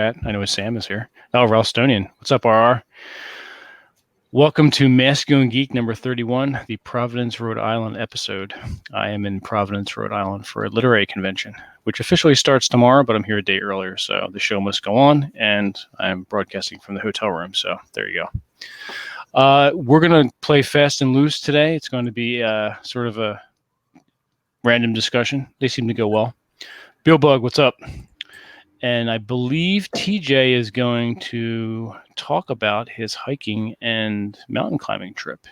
I know Sam is here. Oh, Ralstonian. What's up, RR? Welcome to Masculine Geek number 31, the Providence, Rhode Island episode. I am in Providence, Rhode Island for a literary convention, which officially starts tomorrow, but I'm here a day earlier, so the show must go on, and I'm broadcasting from the hotel room, so there you go. We're going to play fast and loose today. It's going to be sort of a random discussion. They seem to go well. Bill Bug, what's up? And I believe TJ is going to talk about his hiking and mountain climbing trip.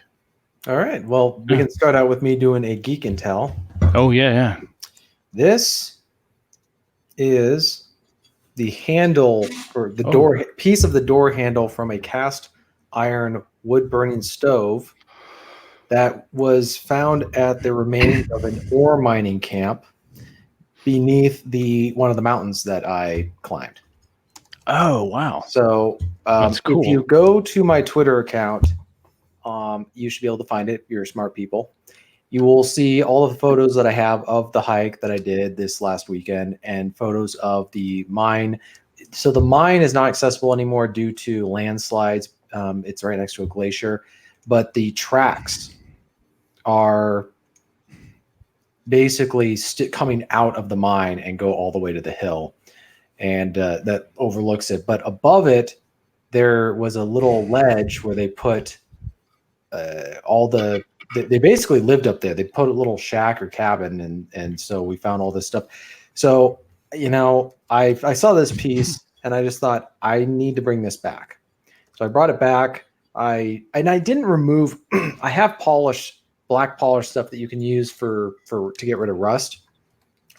All right. Well, we can start out with me doing a Geek and Tell. Oh, yeah. This is the handle for the door piece of the door handle from a cast iron wood burning stove that was found at the remains of an ore mining camp beneath one of the mountains that I climbed. Oh, wow. So that's cool. If you go to my Twitter account, you should be able to find it. You're smart people. You will see all of the photos that I have of the hike that I did this last weekend and photos of the mine. So the mine is not accessible anymore due to landslides. It's right next to a glacier, but the tracks are basically coming out of the mine and go all the way to the hill, and that overlooks it. But above it, there was a little ledge where they put they basically lived up there. They put a little shack or cabin, and so we found all this stuff. So, I saw this piece and I just thought I need to bring this back. So I brought it back. I didn't remove. I have black polish stuff that you can use to get rid of rust.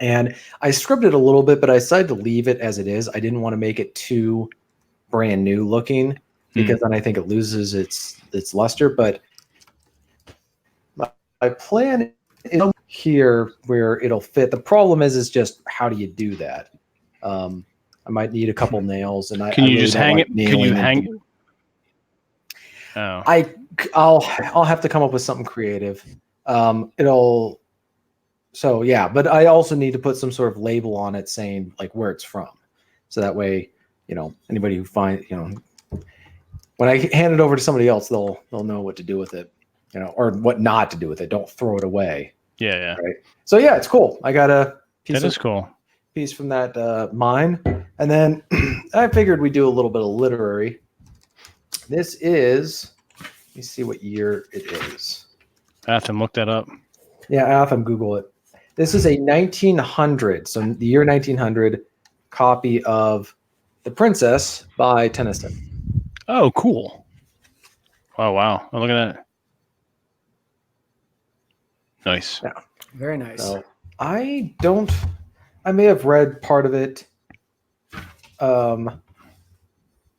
And I scrubbed it a little bit, but I decided to leave it as it is. I didn't want to make it too brand new looking because then I think it loses its luster. But my plan is here where it'll fit. The problem is just how do you do that? I might need a couple nails, and can you just hang it? Can you hang it? Oh. I'll have to come up with something creative. But I also need to put some sort of label on it saying like where it's from. So that way, anybody who finds, when I hand it over to somebody else, they'll know what to do with it, or what not to do with it. Don't throw it away. Yeah. Right. So yeah, it's cool. I got a piece from that mine. And then I figured we'd do a little bit of literary. This is, let me see what year it is. Atham, look that up. Yeah, Atham, Google it. This is a 1900, so the year 1900 copy of The Princess by Tennyson. Oh, cool. Oh, wow. Oh, look at that. Nice. Yeah. Very nice. So I may have read part of it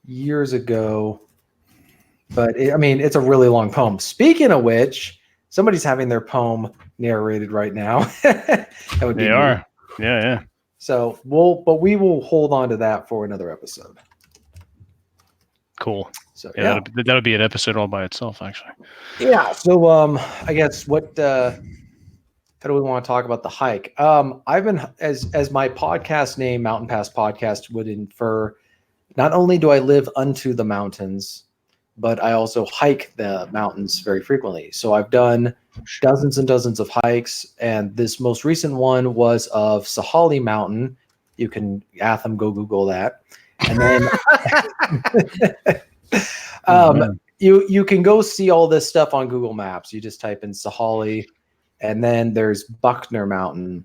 years ago. But it's a really long poem. Speaking of which, somebody's having their poem narrated right now. They are. Yeah. So we will hold on to that for another episode. Cool. So that'll be an episode all by itself, actually. Yeah. So I guess how do we want to talk about the hike? I've been as my podcast name, Mountain Pass Podcast, would infer. Not only do I live unto the mountains, but I also hike the mountains very frequently. So I've done dozens and dozens of hikes, and this most recent one was of Sahali Mountain. You can Atham, go Google that, and then you can go see all this stuff on Google Maps. You just type in Sahali, and then there's Buckner Mountain,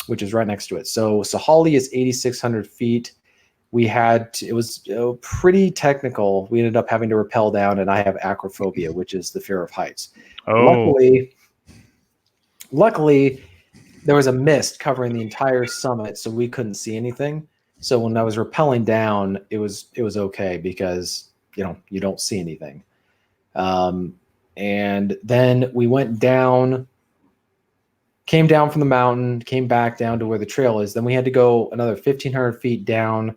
which is right next to it. So Sahali is 8,600 feet. It was pretty technical. We ended up having to rappel down, and I have acrophobia, which is the fear of heights. Oh. Luckily, there was a mist covering the entire summit, so we couldn't see anything. So when I was rappelling down, it was okay because you don't see anything. And then we went down, came down from the mountain, came back down to where the trail is. Then we had to go another 1,500 feet down.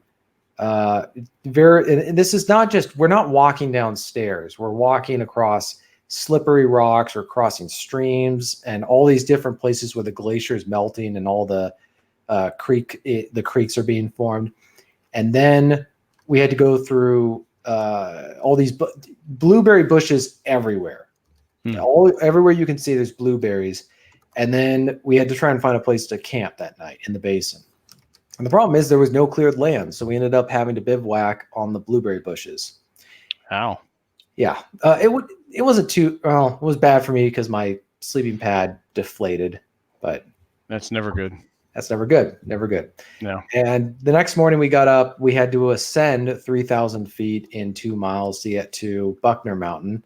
This is not just, we're not walking down stairs. We're walking across slippery rocks or crossing streams and all these different places where the glacier is melting and all the creeks are being formed. And then we had to go through all these blueberry bushes everywhere. Everywhere you can see, there's blueberries. And then we had to try and find a place to camp that night in the basin. And the problem is there was no cleared land, so we ended up having to bivouac on the blueberry bushes. How? Yeah, it wasn't too well. It was bad for me because my sleeping pad deflated, but that's never good. That's never good. Never good. No. And the next morning we got up. We had to ascend 3,000 feet in 2 miles to get to Buckner Mountain.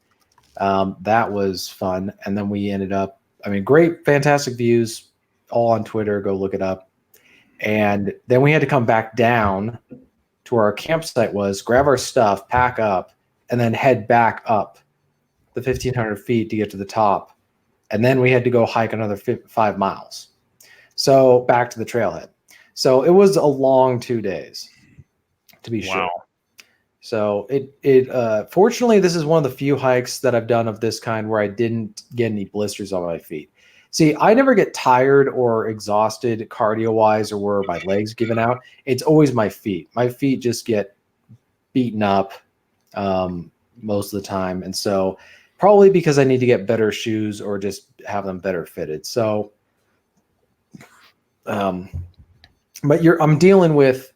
That was fun. And then we ended up. I mean, great, fantastic views. All on Twitter. Go look it up. And then we had to come back down to where our campsite was, grab our stuff, pack up, and then head back up the 1,500 feet to get to the top. And then we had to go hike another 5 miles. So back to the trailhead. So it was a long 2 days, to be sure. So fortunately, this is one of the few hikes that I've done of this kind where I didn't get any blisters on my feet. See, I never get tired or exhausted cardio-wise or where my legs giving out. It's always my feet. My feet just get beaten up most of the time. And so probably because I need to get better shoes or just have them better fitted. So, but I'm dealing with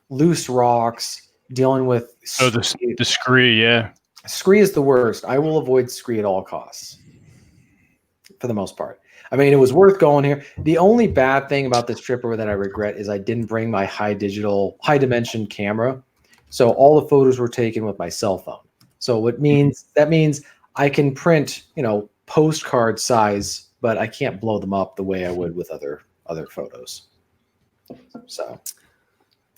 loose rocks, dealing with the scree, yeah. Scree is the worst. I will avoid scree at all costs for the most part. I mean, it was worth going here. The only bad thing about this trip that I regret is I didn't bring my high dimension camera. So all the photos were taken with my cell phone. So that means I can print, postcard size, but I can't blow them up the way I would with other photos. So,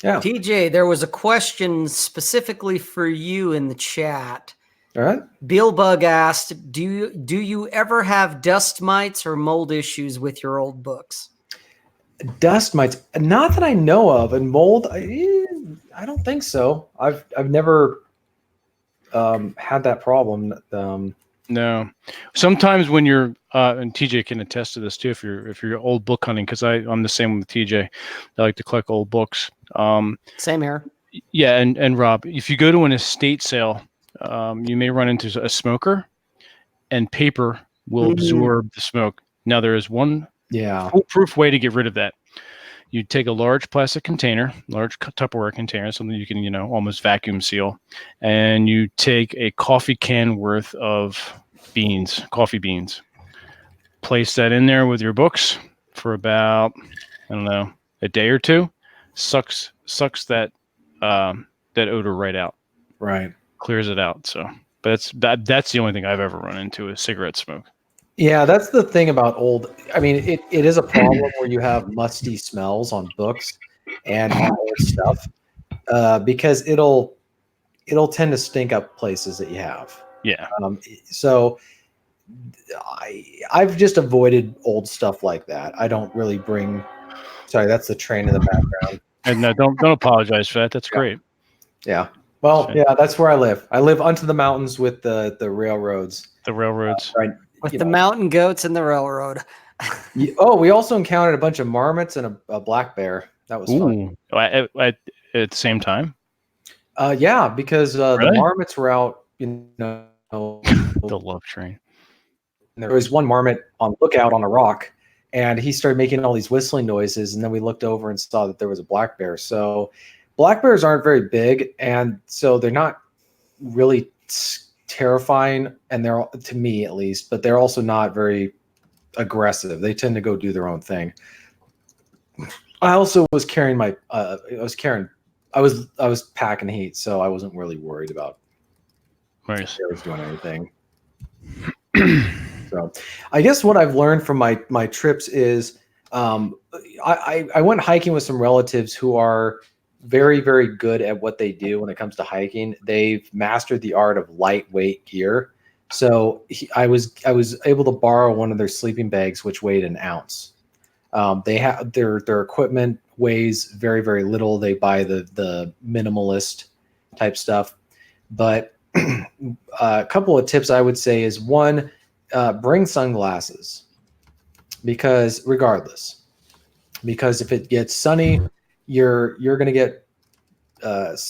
yeah. TJ, there was a question specifically for you in the chat. All right. Beelbug asked, do you ever have dust mites or mold issues with your old books? Dust mites, not that I know of, and mold, I don't think so. I've never had that problem. No. Sometimes when you're and TJ can attest to this too, if you're old book hunting, because I'm the same with TJ. I like to collect old books. Same here. Yeah, and Rob, if you go to an estate sale, you may run into a smoker, and paper will absorb the smoke. Now there is one foolproof way to get rid of that. You take a large plastic container, large Tupperware container, something you can, almost vacuum seal, and you take a coffee can worth of coffee beans, place that in there with your books for about, I don't know, a day or two, sucks that odor right out. Right. Clears it out. So, but that's the only thing I've ever run into is cigarette smoke. Yeah, that's the thing about old. I mean, it is a problem where you have musty smells on books and on old stuff because it'll tend to stink up places that you have. Yeah. So I've just avoided old stuff like that. I don't really bring. Sorry, that's the train in the background. And no, don't apologize for that. That's great. Yeah. Well, yeah, that's where I live. I live onto the mountains with the railroads. The railroads. Right. With the mountain goats and the railroad. We also encountered a bunch of marmots and a black bear. That was fun. At the same time? Yeah, because the marmots were out, the love train. And there was one marmot on lookout on a rock, and he started making all these whistling noises, and then we looked over and saw that there was a black bear. So black bears aren't very big, and so they're not really terrifying, and they're, to me at least, but they're also not very aggressive. They tend to go do their own thing. I also was carrying I was packing heat, so I wasn't really worried about bears doing anything. So I guess what I've learned from my trips is I went hiking with some relatives who are very, very good at what they do when it comes to hiking. They've mastered the art of lightweight gear. So I was able to borrow one of their sleeping bags, which weighed an ounce. They have their equipment weighs very, very little. They buy the minimalist type stuff. But a couple of tips I would say is one, bring sunglasses because if it gets sunny, you're going to get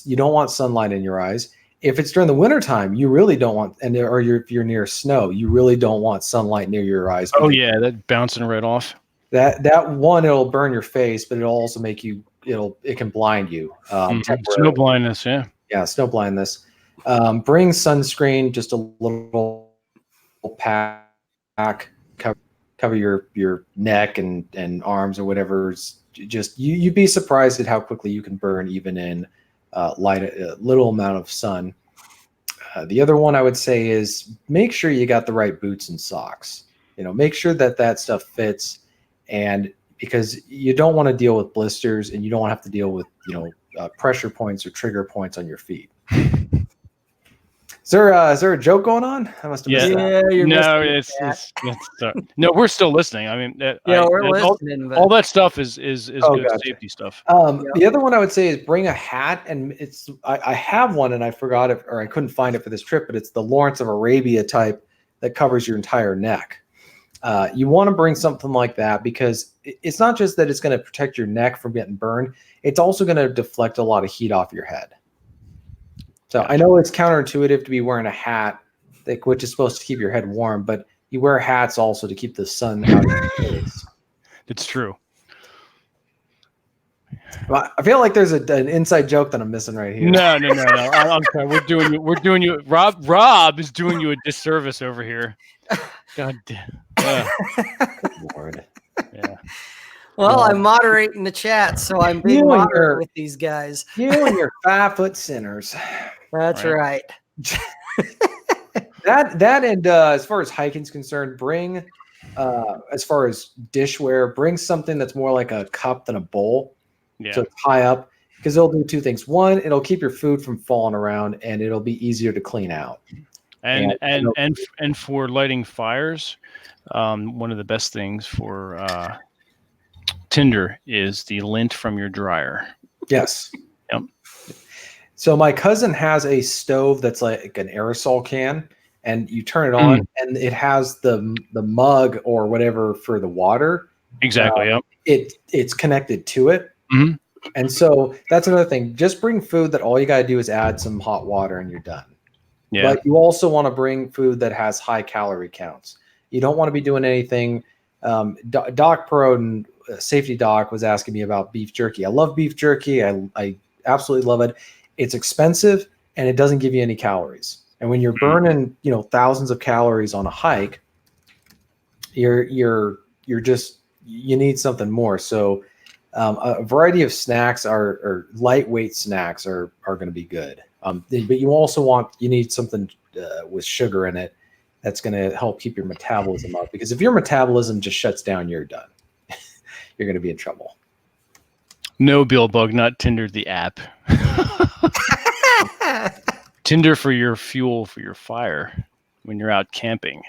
you don't want sunlight in your eyes. If it's during the wintertime, you really don't want, if you're near snow, you really don't want sunlight near your eyes. Oh yeah, that bouncing right off. That one, it'll burn your face, but it'll also make you, it can blind you. Snow blindness, yeah. Yeah, snow blindness. Bring sunscreen, just a little pack, cover your neck and arms or whatever. Just you'd be surprised at how quickly you can burn even in little amount of sun. The other one I would say is make sure you got the right boots and socks. Make sure that stuff fits, and because you don't want to deal with blisters, and you don't want to have to deal with pressure points or trigger points on your feet. Is there a joke going on? I must have missed that. You're no, it's no. We're still listening. I mean, we're listening. All that stuff is good gotcha. safety stuff. The other one I would say is bring a hat, and I have one and I forgot it, or I couldn't find it for this trip, but it's the Lawrence of Arabia type that covers your entire neck. You want to bring something like that because it's not just that it's going to protect your neck from getting burned. It's also going to deflect a lot of heat off your head. So I know it's counterintuitive to be wearing a hat, which is supposed to keep your head warm, but you wear hats also to keep the sun out of your face. It's true. Well, I feel like there's an inside joke that I'm missing right here. No. I'm sorry. We're doing you. Rob is doing you a disservice over here. God damn. Lord. Yeah. Well, I'm moderating the chat, so I'm being moderate with these guys. You and your 5-foot sinners. That's right. That and as far as hiking's concerned, bring as far as dishware, bring something that's more like a cup than a bowl. Yeah. So it's high up, because it'll do two things. One, it'll keep your food from falling around, and it'll be easier to clean out. And for lighting fires, one of the best things for tinder is the lint from your dryer. Yes. Yep. So my cousin has a stove that's like an aerosol can, and you turn it on, and it has the mug or whatever for the water. Exactly. Yep. It's connected to it. Mm-hmm. And so that's another thing. Just bring food that all you got to do is add some hot water and you're done. Yeah. But you also want to bring food that has high calorie counts. You don't want to be doing anything. Doc Perodin, Safety Doc, was asking me about beef jerky. I love beef jerky. I absolutely love it. It's expensive and it doesn't give you any calories. And when you're burning, thousands of calories on a hike, you need something more. So a variety of snacks or lightweight snacks are going to be good. But you need something with sugar in it that's going to help keep your metabolism up, because if your metabolism just shuts down, you're done. You're going to be in trouble. No, Bill Bug, not Tinder, the app. Tinder for your fuel for your fire when you're out camping.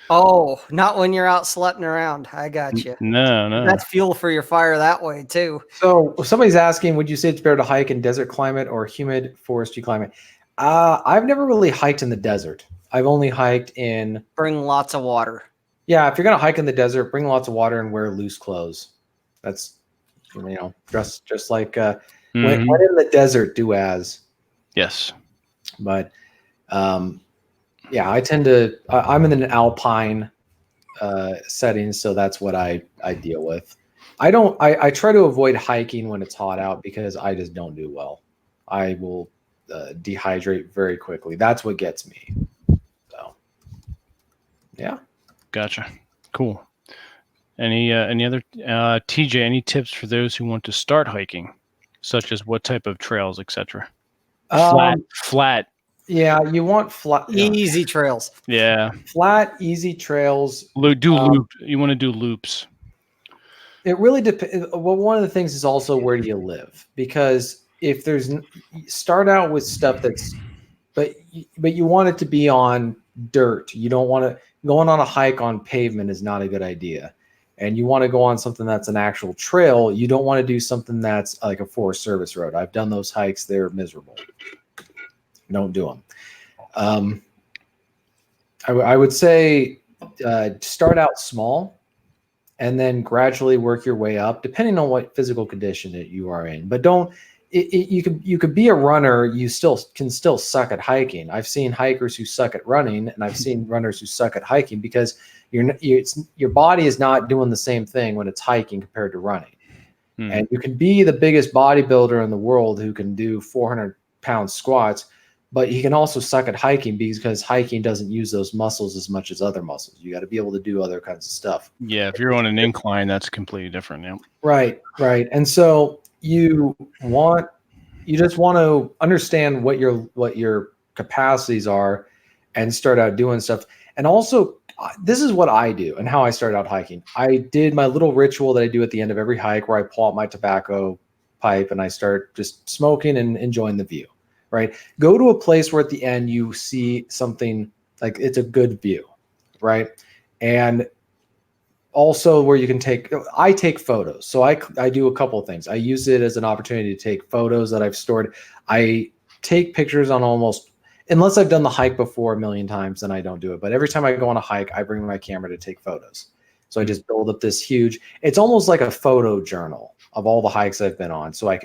Oh, not when you're out sleeping around. I got you. No. That's fuel for your fire that way too. So if somebody's asking, would you say it's better to hike in desert climate or humid foresty climate? I've never really hiked in the desert. I've only hiked in. Bring lots of water. Yeah, if you're gonna hike in the desert, bring lots of water and wear loose clothes. That's, dress just like when in the desert, do as. Yes. But yeah, I'm in an alpine setting, so that's what I deal with. I try to avoid hiking when it's hot out because I just don't do well. I will dehydrate very quickly. That's what gets me. So, yeah. Gotcha. Cool. Any other TJ? Any tips for those who want to start hiking, such as what type of trails, etc.? Flat. Yeah, you want flat, easy trails. Yeah, flat, easy trails. Loop. You want to do loops. It really depends. Well, one of the things is also where do you live? Because if start out with stuff but you want it to be on dirt. You don't want to going on a hike on pavement is not a good idea. And you want to go on something that's an actual trail. You don't want to do something that's like a Forest Service road. I've done those hikes. They're miserable. Don't do them. I would say start out small and then gradually work your way up, depending on what physical condition that you are in. But you could be a runner. You can still suck at hiking. I've seen hikers who suck at running, and I've seen runners who suck at hiking because your body is not doing the same thing when it's hiking compared to running. And you can be the biggest bodybuilder in the world who can do 400-pound squats, but he can also suck at hiking because hiking doesn't use those muscles as much as other muscles. You got to be able to do other kinds of stuff. Yeah, if you're on an incline, that's completely different. Yeah. Right. And so you just want to understand what your capacities are and start out doing stuff. And also, this is what I do and how I started out hiking. I did my little ritual that I do at the end of every hike where I pull out my tobacco pipe and I start just smoking and enjoying the view. Right. Go to a place where at the end you see something like it's a good view. Right. And also where you can I take photos. So I do a couple of things. I use it as an opportunity to take photos that I've stored. I take pictures on almost, unless I've done the hike before a million times, then I don't do it. But every time I go on a hike, I bring my camera to take photos. So I just build up this huge, it's almost like a photo journal of all the hikes I've been on. So I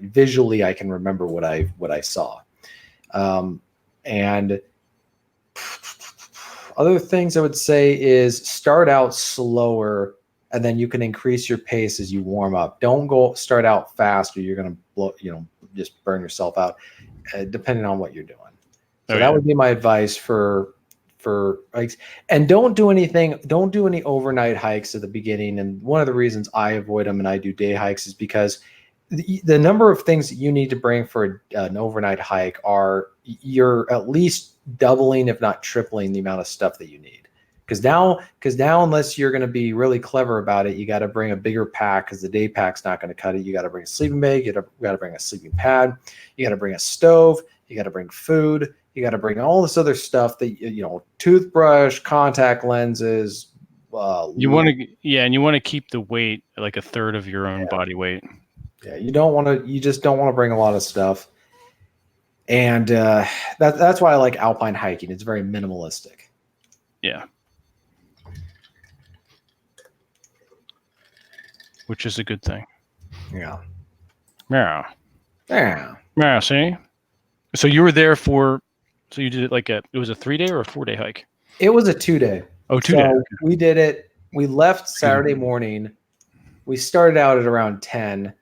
visually remember what I saw. And other things I would say is start out slower, and then you can increase your pace as you warm up. Don't start out fast, or you're going to just burn yourself out, depending on what you're doing. So that would be my advice for hikes. And don't do any overnight hikes at the beginning. And one of the reasons I avoid them and I do day hikes is because the number of things that you need to bring for an overnight hike you're at least doubling, if not tripling, the amount of stuff that you need. Because now, unless you're going to be really clever about it, you got to bring a bigger pack because the day pack's not going to cut it. You got to bring a sleeping bag. You got to bring a sleeping pad. You got to bring a stove. You got to bring food. You got to bring all this other stuff that toothbrush, contact lenses. You want to keep the weight like a third of your own body weight. Yeah, you just don't want to bring a lot of stuff. And that's why I like alpine hiking. It's very minimalistic. Yeah. Which is a good thing. Yeah. Yeah. See? So you were there so you did it it was a 3-day or a 4-day hike? It was a 2-day. Oh, 2 days. So we did it. We left Saturday morning. We started out at around 10.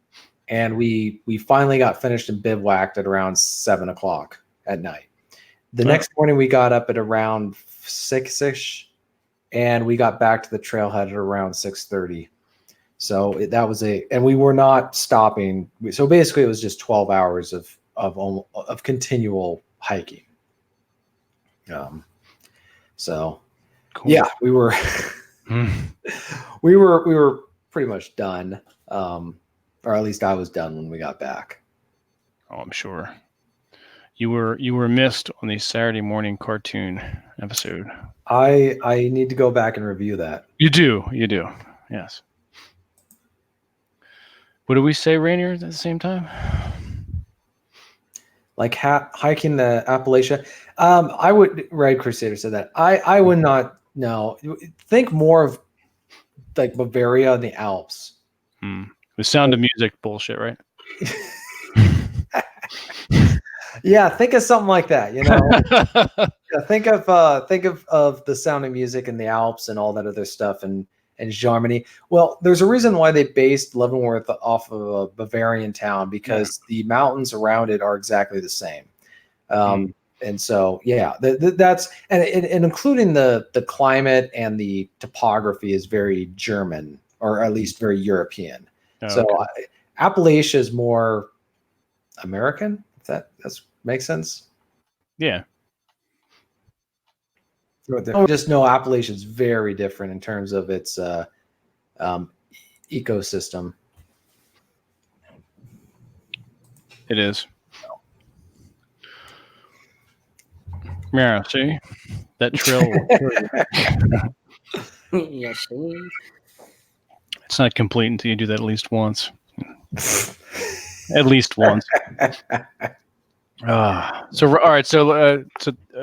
And we finally got finished and bivouacked at around 7:00 at night. The next morning we got up at around 6-ish, and we got back to the trailhead at around 6:30. So that was and we were not stopping. So basically, it was just 12 hours of continual hiking. So cool. Yeah, we were we were pretty much done. Or at least I was done when we got back. Oh, I'm sure. You were missed on the Saturday morning cartoon episode. I need to go back and review that. You do. Yes. What do we say, Rainier, at the same time? Like hiking the Appalachia. I would, Red Crusader said that. I would not, no. Think more of like Bavaria and the Alps. The Sound of Music bullshit, right? Yeah, think of something like that. Yeah, think of the Sound of Music in the Alps and all that other stuff and Germany. Well, there's a reason why they based Leavenworth off of a Bavarian town because the mountains around it are exactly the same. And so, yeah, that's and including the climate and the topography is very German, or at least very European. So Appalachia is more American, if that makes sense. Yeah. Just know Appalachia is very different in terms of its ecosystem. It is. Yeah, see? That trail. Yes. It's not complete until you do that at least once. At least once. So all right. So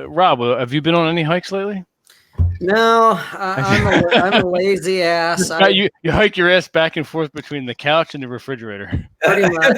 Rob, have you been on any hikes lately? No, I'm a lazy ass. You hike your ass back and forth between the couch and the refrigerator. Pretty much.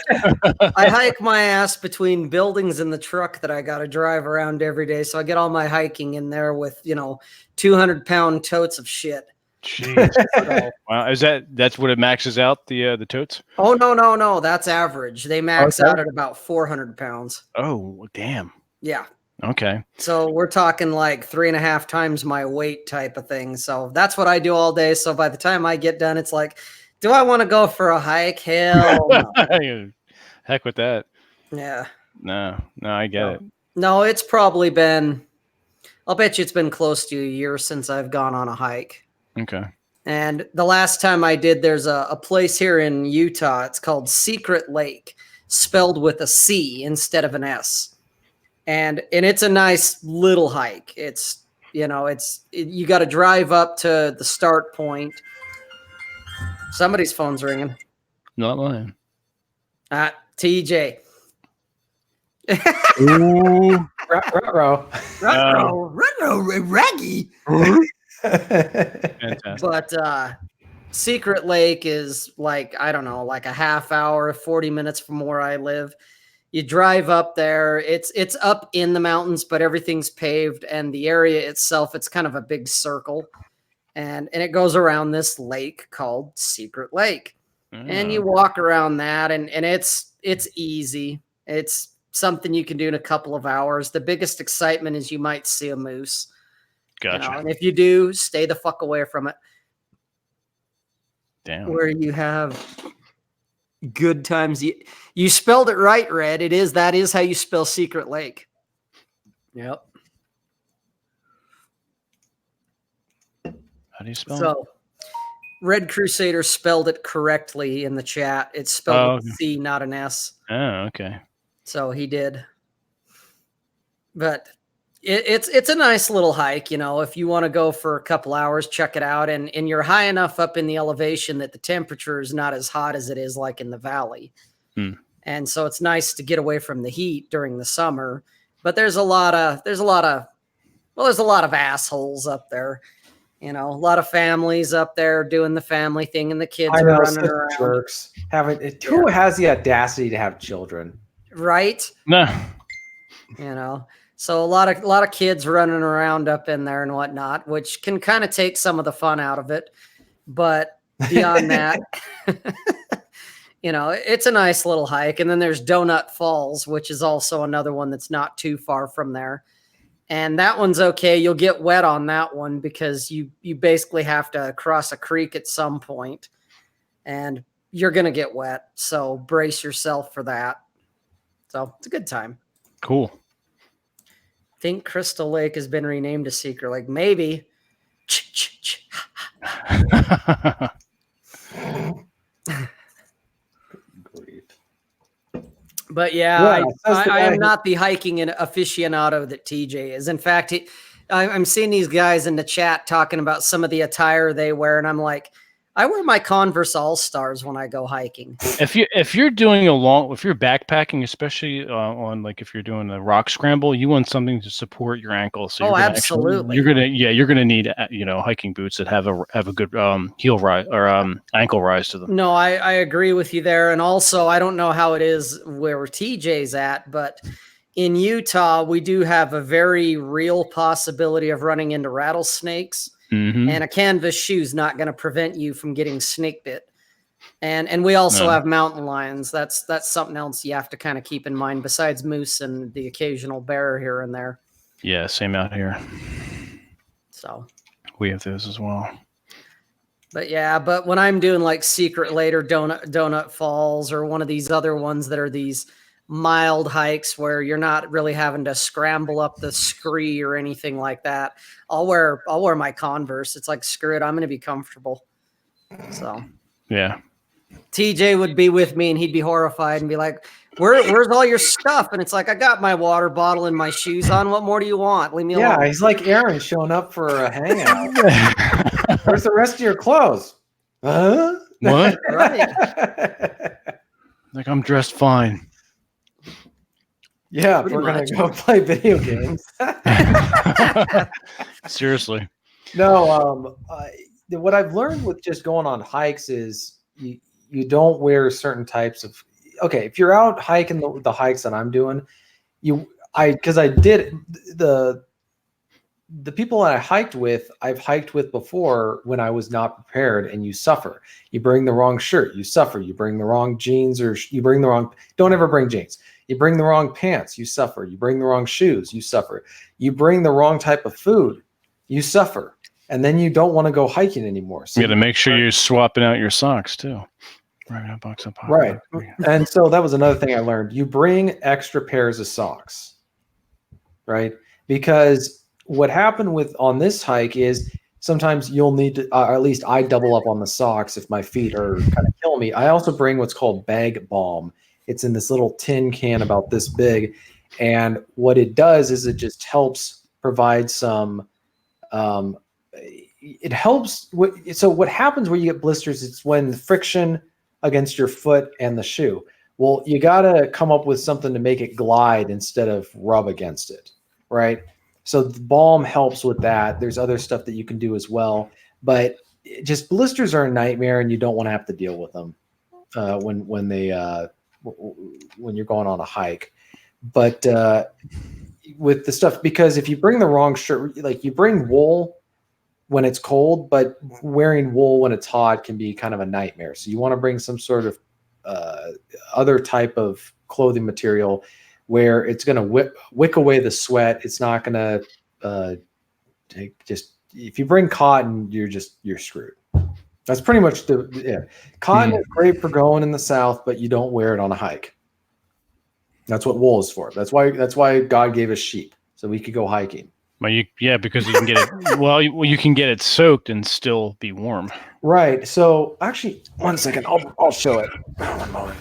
I hike my ass between buildings in the truck that I got to drive around every day. So I get all my hiking in there with, 200-pound totes of shit. Jeez. Wow. That's what it maxes out, the totes? Oh, no. That's average. They max out at about 400 pounds. Oh, damn. Yeah. Okay. So we're talking like 3.5 times my weight type of thing. So that's what I do all day. So by the time I get done, it's like, do I want to go for a hike? Hell no. Heck with that. Yeah. No, I get it. No, it's probably been, I'll bet you it's been close to a year since I've gone on a hike. Okay. And the last time I did, there's a place here in Utah. It's called Secret Lake, spelled with a C instead of an S. And it's a nice little hike. It's, you got to drive up to the start point. Somebody's phone's ringing. Not mine. TJ. Ooh. Ruh-roh. Raggy. Fantastic. But Secret Lake is like, I don't know, like a half hour, 40 minutes from where I live. You drive up there. It's up in the mountains, but everything's paved, and the area itself, it's kind of a big circle, and it goes around this lake called Secret Lake. And you walk around that, and it's easy. It's something you can do in a couple of hours. The biggest excitement is you might see a moose. Gotcha. And if you do, stay the fuck away from it. Damn. Where you have good times. You spelled it right, Red. That is how you spell Secret Lake. Yep. How do you spell it? So Red Crusader spelled it correctly in the chat. It's spelled with a C, not an S. Oh, okay. So he did. But it's a nice little hike, if you want to go for a couple hours, check it out. And you're high enough up in the elevation that the temperature is not as hot as it is like in the valley. And so it's nice to get away from the heat during the summer. But there's a lot of assholes up there. A lot of families up there doing the family thing, and the kids are running around. Jerks. Who has the audacity to have children? Right? No. So a lot of kids running around up in there and whatnot, which can kind of take some of the fun out of it. But beyond that, it's a nice little hike. And then there's Donut Falls, which is also another one that's not too far from there. And that one's okay. You'll get wet on that one because you basically have to cross a creek at some point, and you're going to get wet. So brace yourself for that. So it's a good time. Cool. I think Crystal Lake has been renamed to Secret Lake. Maybe. But yeah, I am not the hiking aficionado that TJ is. In fact, I'm seeing these guys in the chat talking about some of the attire they wear, and I'm like, I wear my Converse All-Stars when I go hiking. If you're doing if you're backpacking, especially on like if you're doing a rock scramble, you want something to support your ankles. So absolutely. You're gonna need hiking boots that have a good heel rise or ankle rise to them. No, I agree with you there, and also I don't know how it is where TJ's at, but in Utah we do have a very real possibility of running into rattlesnakes. Mm-hmm. And a canvas shoe is not going to prevent you from getting snake bit. And we also have mountain lions. That's something else you have to kind of keep in mind besides moose and the occasional bear here and there. Yeah, same out here. So we have those as well. But when I'm doing like Secret Lake or Donut Falls or one of these other ones that are these mild hikes where you're not really having to scramble up the scree or anything like that, I'll wear my Converse. It's like, screw it, I'm going to be comfortable. So yeah, TJ would be with me and he'd be horrified and be like, where's all your stuff? And it's like, I got my water bottle and my shoes on. What more do you want? Leave me alone. Yeah, he's like Aaron showing up for a hangout. Where's the rest of your clothes? Huh? What? Right. Like, I'm dressed fine. Yeah, we're going to go play video games. Seriously. No, what I've learned with just going on hikes is you don't wear certain types of. Okay, if you're out hiking the hikes that I'm doing, because I did the people that I hiked with, I've hiked with before when I was not prepared, and you suffer. You bring the wrong shirt, you suffer. You bring the wrong jeans, or you bring the wrong. Don't ever bring jeans. You bring the wrong pants, you suffer. You bring the wrong shoes, you suffer. You bring the wrong type of food, you suffer. And then you don't want to go hiking anymore. So You got to make sure you're swapping out your socks too. Right. Right. And so that was another thing I learned. You bring extra pairs of socks, right? Because what happened on this hike is sometimes you'll need to, or at least I double up on the socks if my feet are kind of killing me. I also bring what's called bag balm. It's in this little tin can about this big. And what it does is it just helps provide some, it helps. So what happens where you get blisters, it's when friction against your foot and the shoe. Well, you got to come up with something to make it glide instead of rub against it, right? So the balm helps with that. There's other stuff that you can do as well, but just blisters are a nightmare, and you don't want to have to deal with them when you're going on a hike. But with the stuff, because if you bring the wrong shirt, like you bring wool when it's cold, but wearing wool when it's hot can be kind of a nightmare. So you want to bring some sort of other type of clothing material where it's going to wick away the sweat. It's not going to if you bring cotton, you're screwed. That's pretty much Cotton is great for going in the South, but you don't wear it on a hike. That's what wool is for. That's why God gave us sheep, so we could go hiking. Well, because you can get it. Well, you can get it soaked and still be warm. Right. So actually, 1 second. I'll show it. One moment.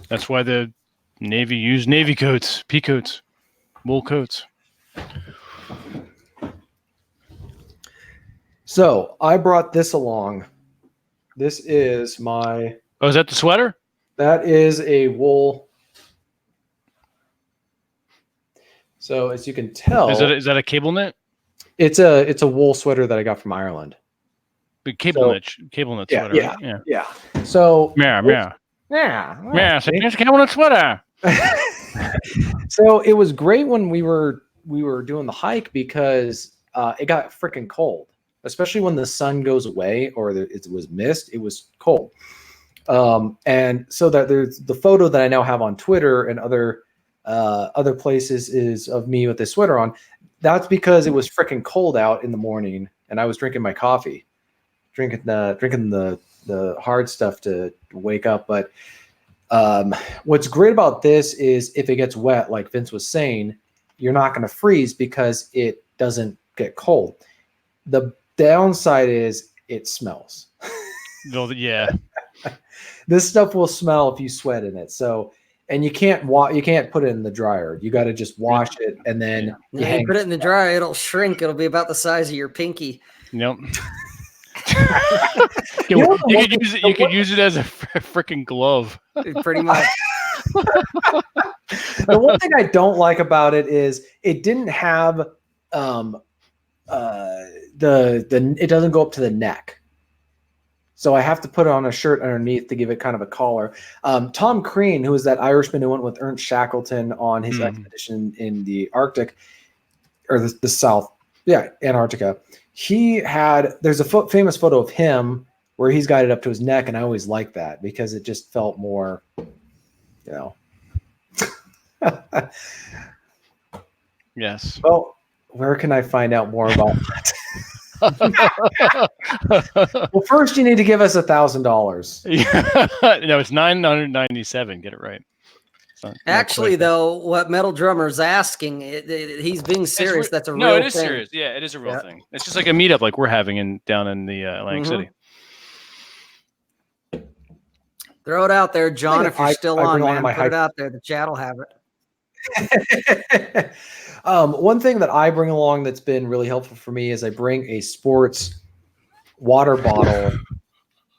That's why the Navy used navy coats, pea coats, wool coats. So I brought this along. This is my. Oh, is that the sweater? That is a wool. So as you can tell, is that a cable knit? It's a wool sweater that I got from Ireland. Big cable knit sweater. Yeah. So yeah. So it's a cable knit sweater. So it was great when we were doing the hike because it got freaking cold, especially when the sun goes away or it was mist. It was cold, and so that there's the photo that I now have on Twitter and other places is of me with this sweater on. That's because it was freaking cold out in the morning, and I was drinking my coffee, drinking the hard stuff to wake up. But what's great about this is if it gets wet, like Vince was saying, you're not going to freeze because it doesn't get cold. The downside is it smells. Well, yeah. This stuff will smell if you sweat in it. So, and you can't put it in the dryer. You got to just wash it, and then you put it in the dryer, it'll shrink. It'll be about the size of your pinky. Nope. You could use it as a freaking glove. Pretty much. The one thing I don't like about it is it didn't have it doesn't go up to the neck. So I have to put it on a shirt underneath to give it kind of a collar. Tom Crean, who was that Irishman who went with Ernst Shackleton on his expedition in the Arctic, or the South, Antarctica. There's a famous photo of him where he's got it up to his neck, and I always liked that because it just felt more, Yes. Well, where can I find out more about that? Well, first you need to give us $1,000. No, it's $997. Get it right. Actually, though, what Metal Drummer's asking, he's being serious. That's a real thing. No, it is serious. Yeah, it is a real thing. It's just like a meetup like we're having down in the Atlantic City. Throw it out there, John, if you're still on, man. Put it out there. The chat will have it. One thing that I bring along that's been really helpful for me is I bring a sports water bottle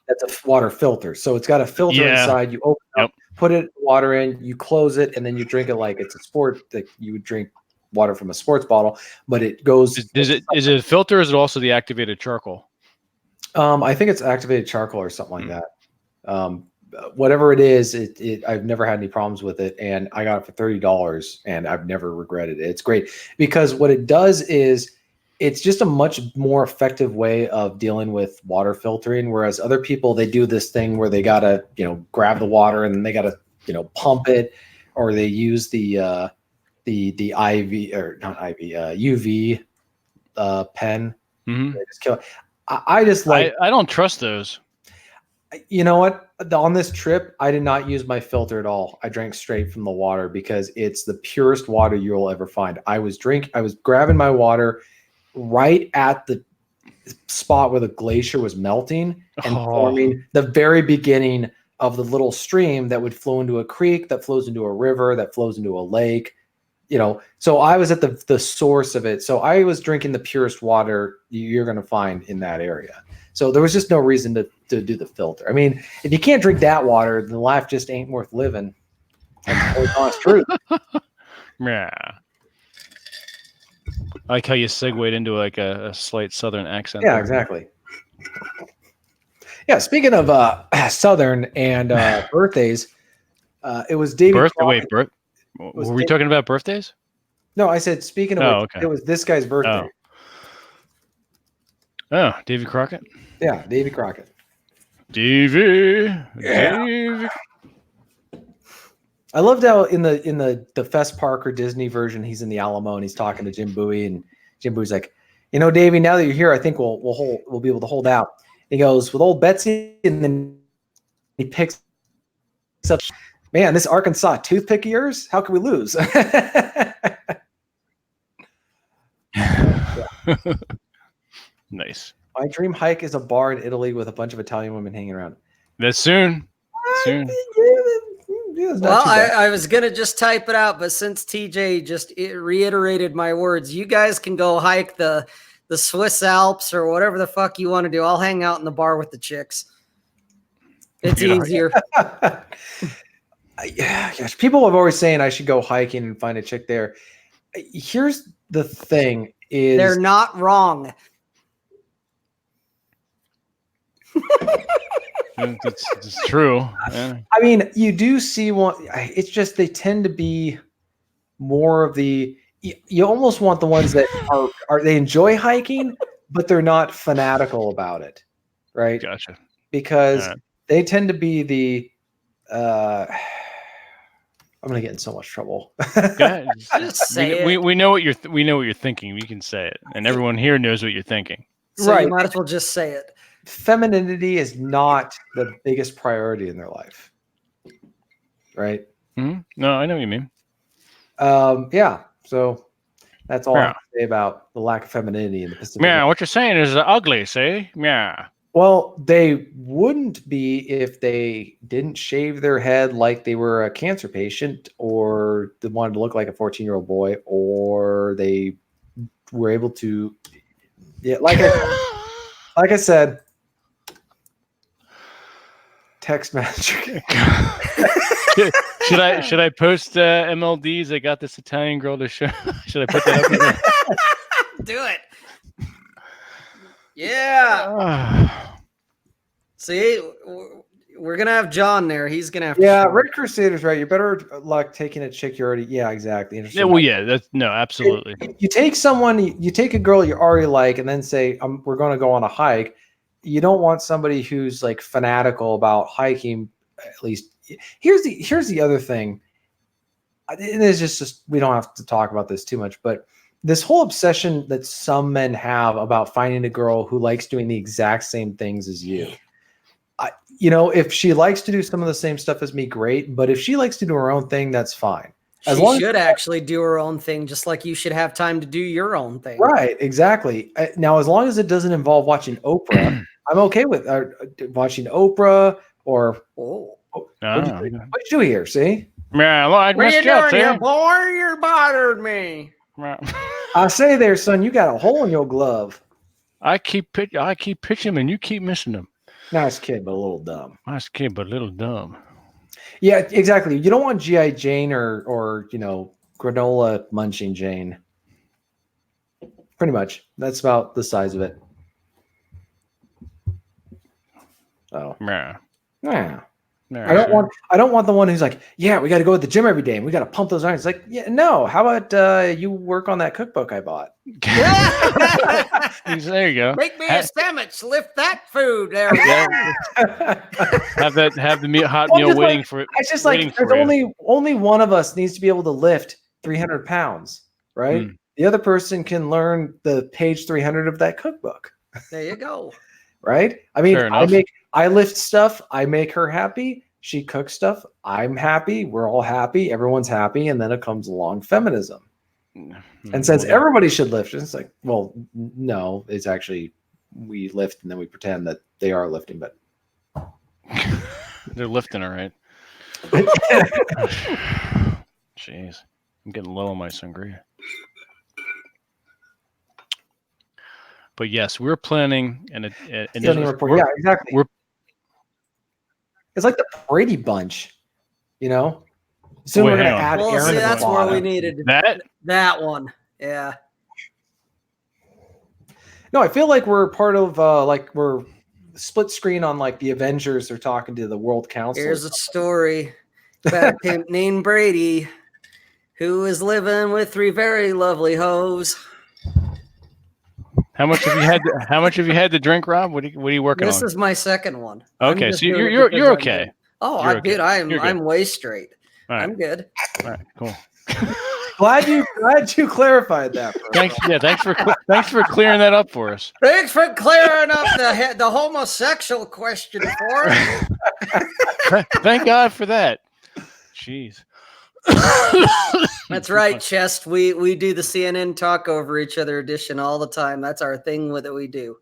that's a water filter. So it's got a filter inside. You open it up, put it water in, you close it, and then you drink it like it's a sport that you would drink water from a sports bottle, but it goes. Is it a filter? Or is it also the activated charcoal? I think it's activated charcoal or something like that. Whatever it is, I've never had any problems with it, and I got it for $30, and I've never regretted it. It's great because what it does is it's just a much more effective way of dealing with water filtering. Whereas other people, they do this thing where they gotta, grab the water and then they gotta, pump it, or they use the IV or not IV, UV pen. Mm-hmm. They just kill it. I just like. I don't trust those. You know what? On this trip, I did not use my filter at all. I drank straight from the water because it's the purest water you'll ever find. I was grabbing my water right at the spot where the glacier was melting and forming the very beginning of the little stream that would flow into a creek, that flows into a river, that flows into a lake. So I was at the source of it. So I was drinking the purest water you're going to find in that area. So there was just no reason to do the filter. I mean, if you can't drink that water, then life just ain't worth living. That's the honest truth. Yeah. I like how you segued into like a slight Southern accent. Yeah, exactly. Yeah, speaking of Southern and birthdays, it was David. Were we talking about birthdays? No, I said speaking of which, okay. It was this guy's birthday. Oh, Davy Crockett? Yeah, Davy Crockett. Davy. Yeah. Davy. I loved how in the Fest Parker Disney version, he's in the Alamo and he's talking to Jim Bowie, and Jim Bowie's like, Davy, now that you're here, I think we'll be able to hold out. And he goes with old Betsy, and then he picks up, man, this Arkansas toothpick of yours, how can we lose? Nice. My dream hike is a bar in Italy with a bunch of Italian women hanging around. That's soon. Soon. Well, I was going to just type it out, but since TJ just reiterated my words, you guys can go hike the Swiss Alps or whatever the fuck you want to do. I'll hang out in the bar with the chicks. It's easier. Yeah, gosh, people have always saying I should go hiking and find a chick there. Here's the thing: is they're not wrong. It's true. Yeah. I mean, you do see one. It's just they tend to be more of the. You almost want the ones that are they enjoy hiking, but they're not fanatical about it, right? Gotcha. Because they tend to be the. I'm gonna get in so much trouble. Just say it. We know what you're we know what you're thinking. You can say it, and everyone here knows what you're thinking. So right. You might as well just say it. Femininity is not the biggest priority in their life, right? Mm-hmm. No, I know what you mean. Yeah. So that's all I have to say about the lack of femininity in the Pacific. Yeah, what you're saying is ugly, see? Yeah. Well, they wouldn't be if they didn't shave their head like they were a cancer patient, or they wanted to look like a 14-year-old boy, or they were able to, like I said, text message. Should I post MLDs? I got this Italian girl to show. Should I put that up there? Do it. Yeah. See, we're gonna have John there. He's gonna have. Yeah, Red Crusader's right. You're better luck taking a chick you're already. Yeah, exactly. Yeah, well, yeah. That's no, absolutely. You take someone, you take a girl you already like, and then say, "We're going to go on a hike." You don't want somebody who's like fanatical about hiking. At least here's the other thing. And it's just we don't have to talk about this too much, but this whole obsession that some men have about finding a girl who likes doing the exact same things as you. If she likes to do some of the same stuff as me, great. But if she likes to do her own thing, that's fine. She should actually do her own thing, just like you should have time to do your own thing. Right, exactly. Now, as long as it doesn't involve watching Oprah, I'm okay with watching Oprah or. What you do here? See? Yeah, well, what are you doing here, boy? You bothered me. I say there, son, you got a hole in your glove. I keep pitching them, and you keep missing them. Nice kid, but a little dumb. Nice kid, but a little dumb. Yeah, exactly. You don't want G.I. Jane or granola munching Jane. Pretty much. That's about the size of it. Oh. Yeah. Yeah. Yeah, I don't want the one who's like, yeah, we got to go to the gym every day and we got to pump those irons. Like, yeah, no. How about you work on that cookbook I bought? There you go. Make me a sandwich. Lift that food there. Have the hot Well, meal just waiting like, for it. it's just like there's only one of us needs to be able to lift 300 pounds, right? Mm. The other person can learn the page 300 of that cookbook. There you go. Right? I mean, Fair enough. I lift stuff, I make her happy. She cooks stuff, I'm happy. We're all happy. Everyone's happy, and then it comes along feminism and says everybody should lift. It's like, well, no, it's actually we lift and then we pretend that they are lifting, but they're lifting, all right. Jeez, I'm getting low on my sangria. But yes, we're planning an report. Yeah, exactly. It's like the Brady Bunch, you know. Soon we're going to add Well, Aaron. see, that's where we needed that one. Yeah. No, I feel like we're part of like we're split screen on like the Avengers. They're talking to the World Council. Here's a story about a pimp named Brady who is living with 3 very lovely hoes. How much have you had to drink, Rob? What are you working on? This is my second one. Okay, so you're okay. Dude, I'm way straight. Right. I'm good. All right, cool. glad you clarified that. Bro. Thanks for clearing that up for us. Thanks for clearing up the homosexual question for us. Thank God for that. Jeez. That's right, Chest. We do the CNN talk over each other edition all the time. That's our thing with it. We do.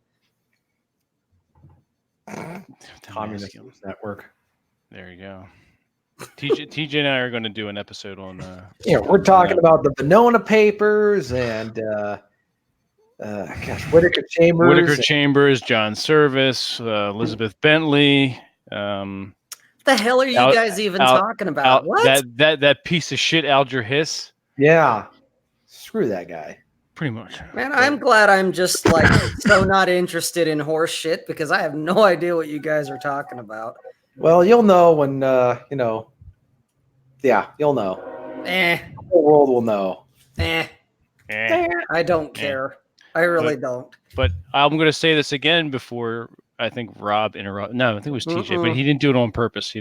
Communist Network. There you go. TJ and I are going to do an episode on. We're talking about the Venona Papers and Whitaker Chambers, John Service, Elizabeth Bentley. The hell are you guys even talking about? What? That piece of shit, Alger Hiss. Yeah, screw that guy. Pretty much. Man, I'm glad I'm just like so not interested in horse shit because I have no idea what you guys are talking about. Well, you'll know when Yeah, you'll know. The whole world will know. I don't care. I really don't. But I'm going to say this again before I think Rob interrupted. No, I think it was TJ, but he didn't do it on purpose.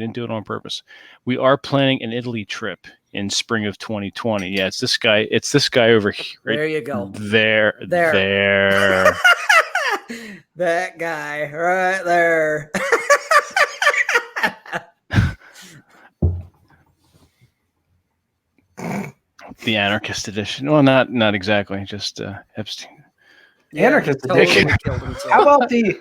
We are planning an Italy trip in spring of 2020. Yeah, it's this guy. It's this guy over here. Right there you go. There. That guy right there. The anarchist edition. Well, not exactly. Just Epstein. Anarchist edition. How about the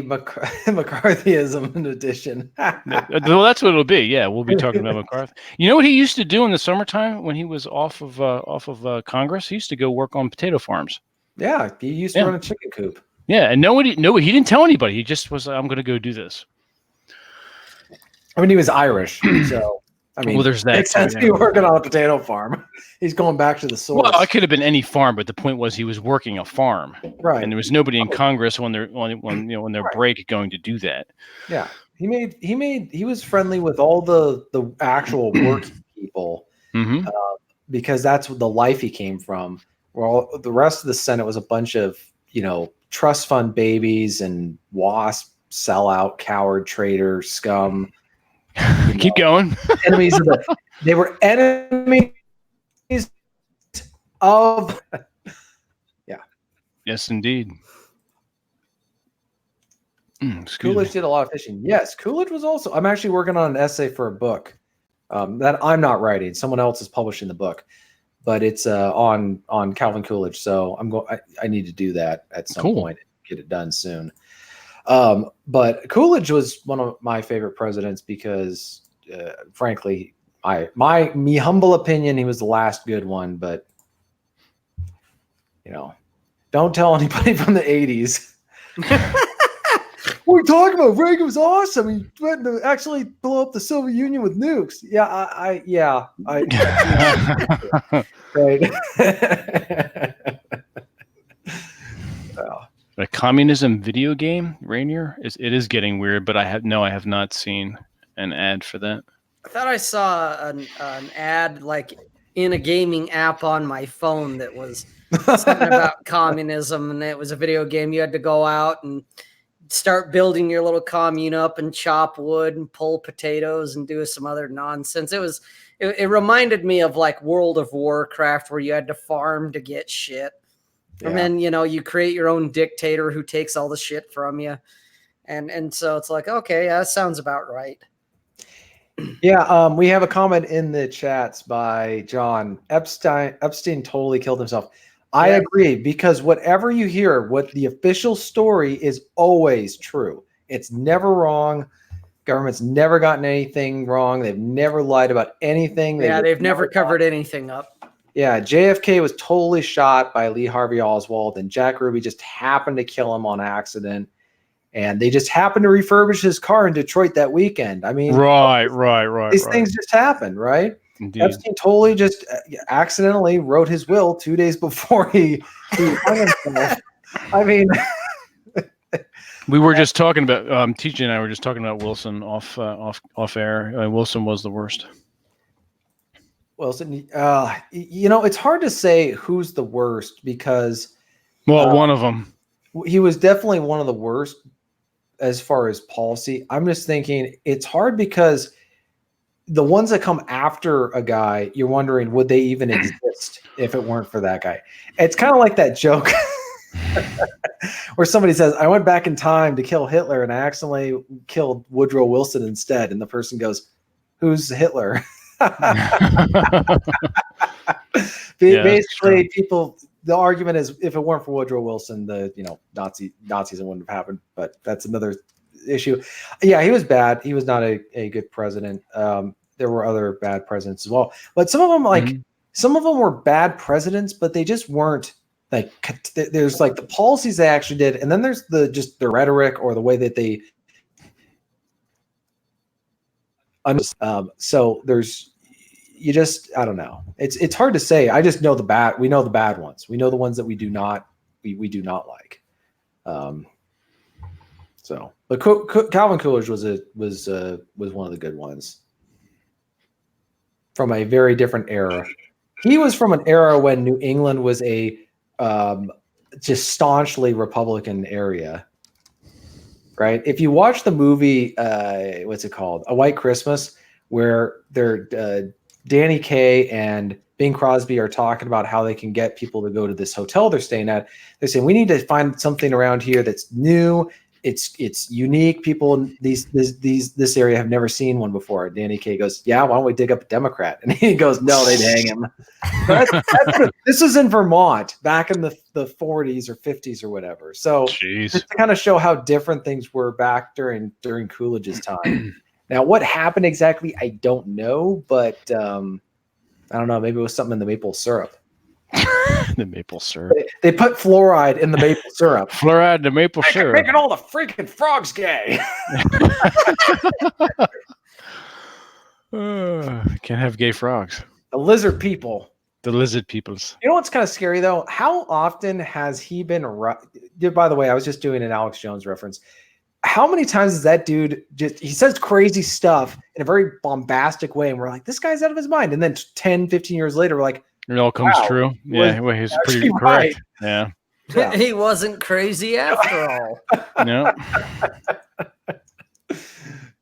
McCarthyism edition? Well, that's what it'll be. Yeah, we'll be talking about McCarthy. You know what he used to do in the summertime when he was off of Congress? He used to go work on potato farms. Yeah, he used to run a chicken coop. Yeah, and he didn't tell anybody. He just was, I'm going to go do this. I mean, he was Irish, so I mean, well, there's that. Makes sense. He's working on a potato farm. He's going back to the source. Well, it could have been any farm, but the point was he was working a farm, right? And there was nobody in Congress when they're break going to do that. Yeah, he was friendly with all the actual working people, because that's the life he came from. Well, the rest of the Senate was a bunch of trust fund babies and WASP sellout, coward, traitor, scum. Keep going. Enemies of they were enemies of. Yeah. Yes, indeed. Coolidge did a lot of fishing. Yes, Coolidge was also. I'm actually working on an essay for a book that I'm not writing. Someone else is publishing the book, but it's on Calvin Coolidge. So I need to do that at some point. Get it done soon. But Coolidge was one of my favorite presidents because, frankly, my humble opinion, he was the last good one. But don't tell anybody from the 80s. What are you talking about? Reagan was awesome. He went to actually blow up the Soviet Union with nukes. Yeah, right. communism video game, Rainier. It is getting weird, but I have not seen an ad for that. I thought I saw an ad like in a gaming app on my phone that was something about communism, and it was a video game. You had to go out and start building your little commune up and chop wood and pull potatoes and do some other nonsense. It reminded me of like World of Warcraft, where you had to farm to get shit. Yeah. And then, you create your own dictator who takes all the shit from you. And so it's like, okay, that sounds about right. Yeah, we have a comment in the chats by John. Epstein totally killed himself. I agree, because whatever you hear, what the official story is always true. It's never wrong. Government's never gotten anything wrong. They've never lied about anything. They've never covered anything up. Yeah, JFK was totally shot by Lee Harvey Oswald, and Jack Ruby just happened to kill him on accident. And they just happened to refurbish his car in Detroit that weekend. I mean, right. These things just happen, right? Indeed. Epstein totally just accidentally wrote his will 2 days before he hung himself. I mean, we were just talking about TJ and I were just talking about Wilson off air. Wilson was the worst. Wilson, it's hard to say who's the worst, because one of them. He was definitely one of the worst as far as policy. I'm just thinking it's hard because the ones that come after a guy, you're wondering, would they even exist if it weren't for that guy? It's kind of like that joke where somebody says, I went back in time to kill Hitler and I accidentally killed Woodrow Wilson instead. And the person goes, who's Hitler? Basically, people, the argument is, if it weren't for Woodrow Wilson, the Nazis wouldn't have happened. But that's another issue. Yeah, he was bad. He was not a good president. There were other bad presidents as well, but some of them some of them were bad presidents, but they just weren't like. There's like the policies they actually did, and then there's the rhetoric or the way that they. So there's. I don't know. It's hard to say. I just know we know the bad ones. We know the ones that we do not like. But Calvin Coolidge was one of the good ones from a very different era. He was from an era when New England was a just staunchly Republican area. Right? If you watch the movie, what's it called? A White Christmas, where they're Danny Kaye and Bing Crosby are talking about how they can get people to go to this hotel they're staying at. They're saying, we need to find something around here that's new. It's unique. People in this area have never seen one before. Danny Kaye goes, yeah, why don't we dig up a Democrat? And he goes, no, they'd hang him. This is in Vermont back in the 40s or 50s or whatever. So just to kind of show how different things were back during Coolidge's time. Now, what happened exactly, I don't know, but I don't know. Maybe it was something in the maple syrup. The maple syrup. They put fluoride in the maple syrup. Fluoride in the maple syrup. Making all the freaking frogs gay. Can't have gay frogs. The lizard people. The lizard peoples. You know what's kind of scary, though? How often has he been... By the way, I was just doing an Alex Jones reference. How many times is that dude he says crazy stuff in a very bombastic way, and we're like, this guy's out of his mind. And then 10, 15 years later, we're like, it all comes true. Yeah, well, he's pretty correct. Right. Yeah. He wasn't crazy after all. No.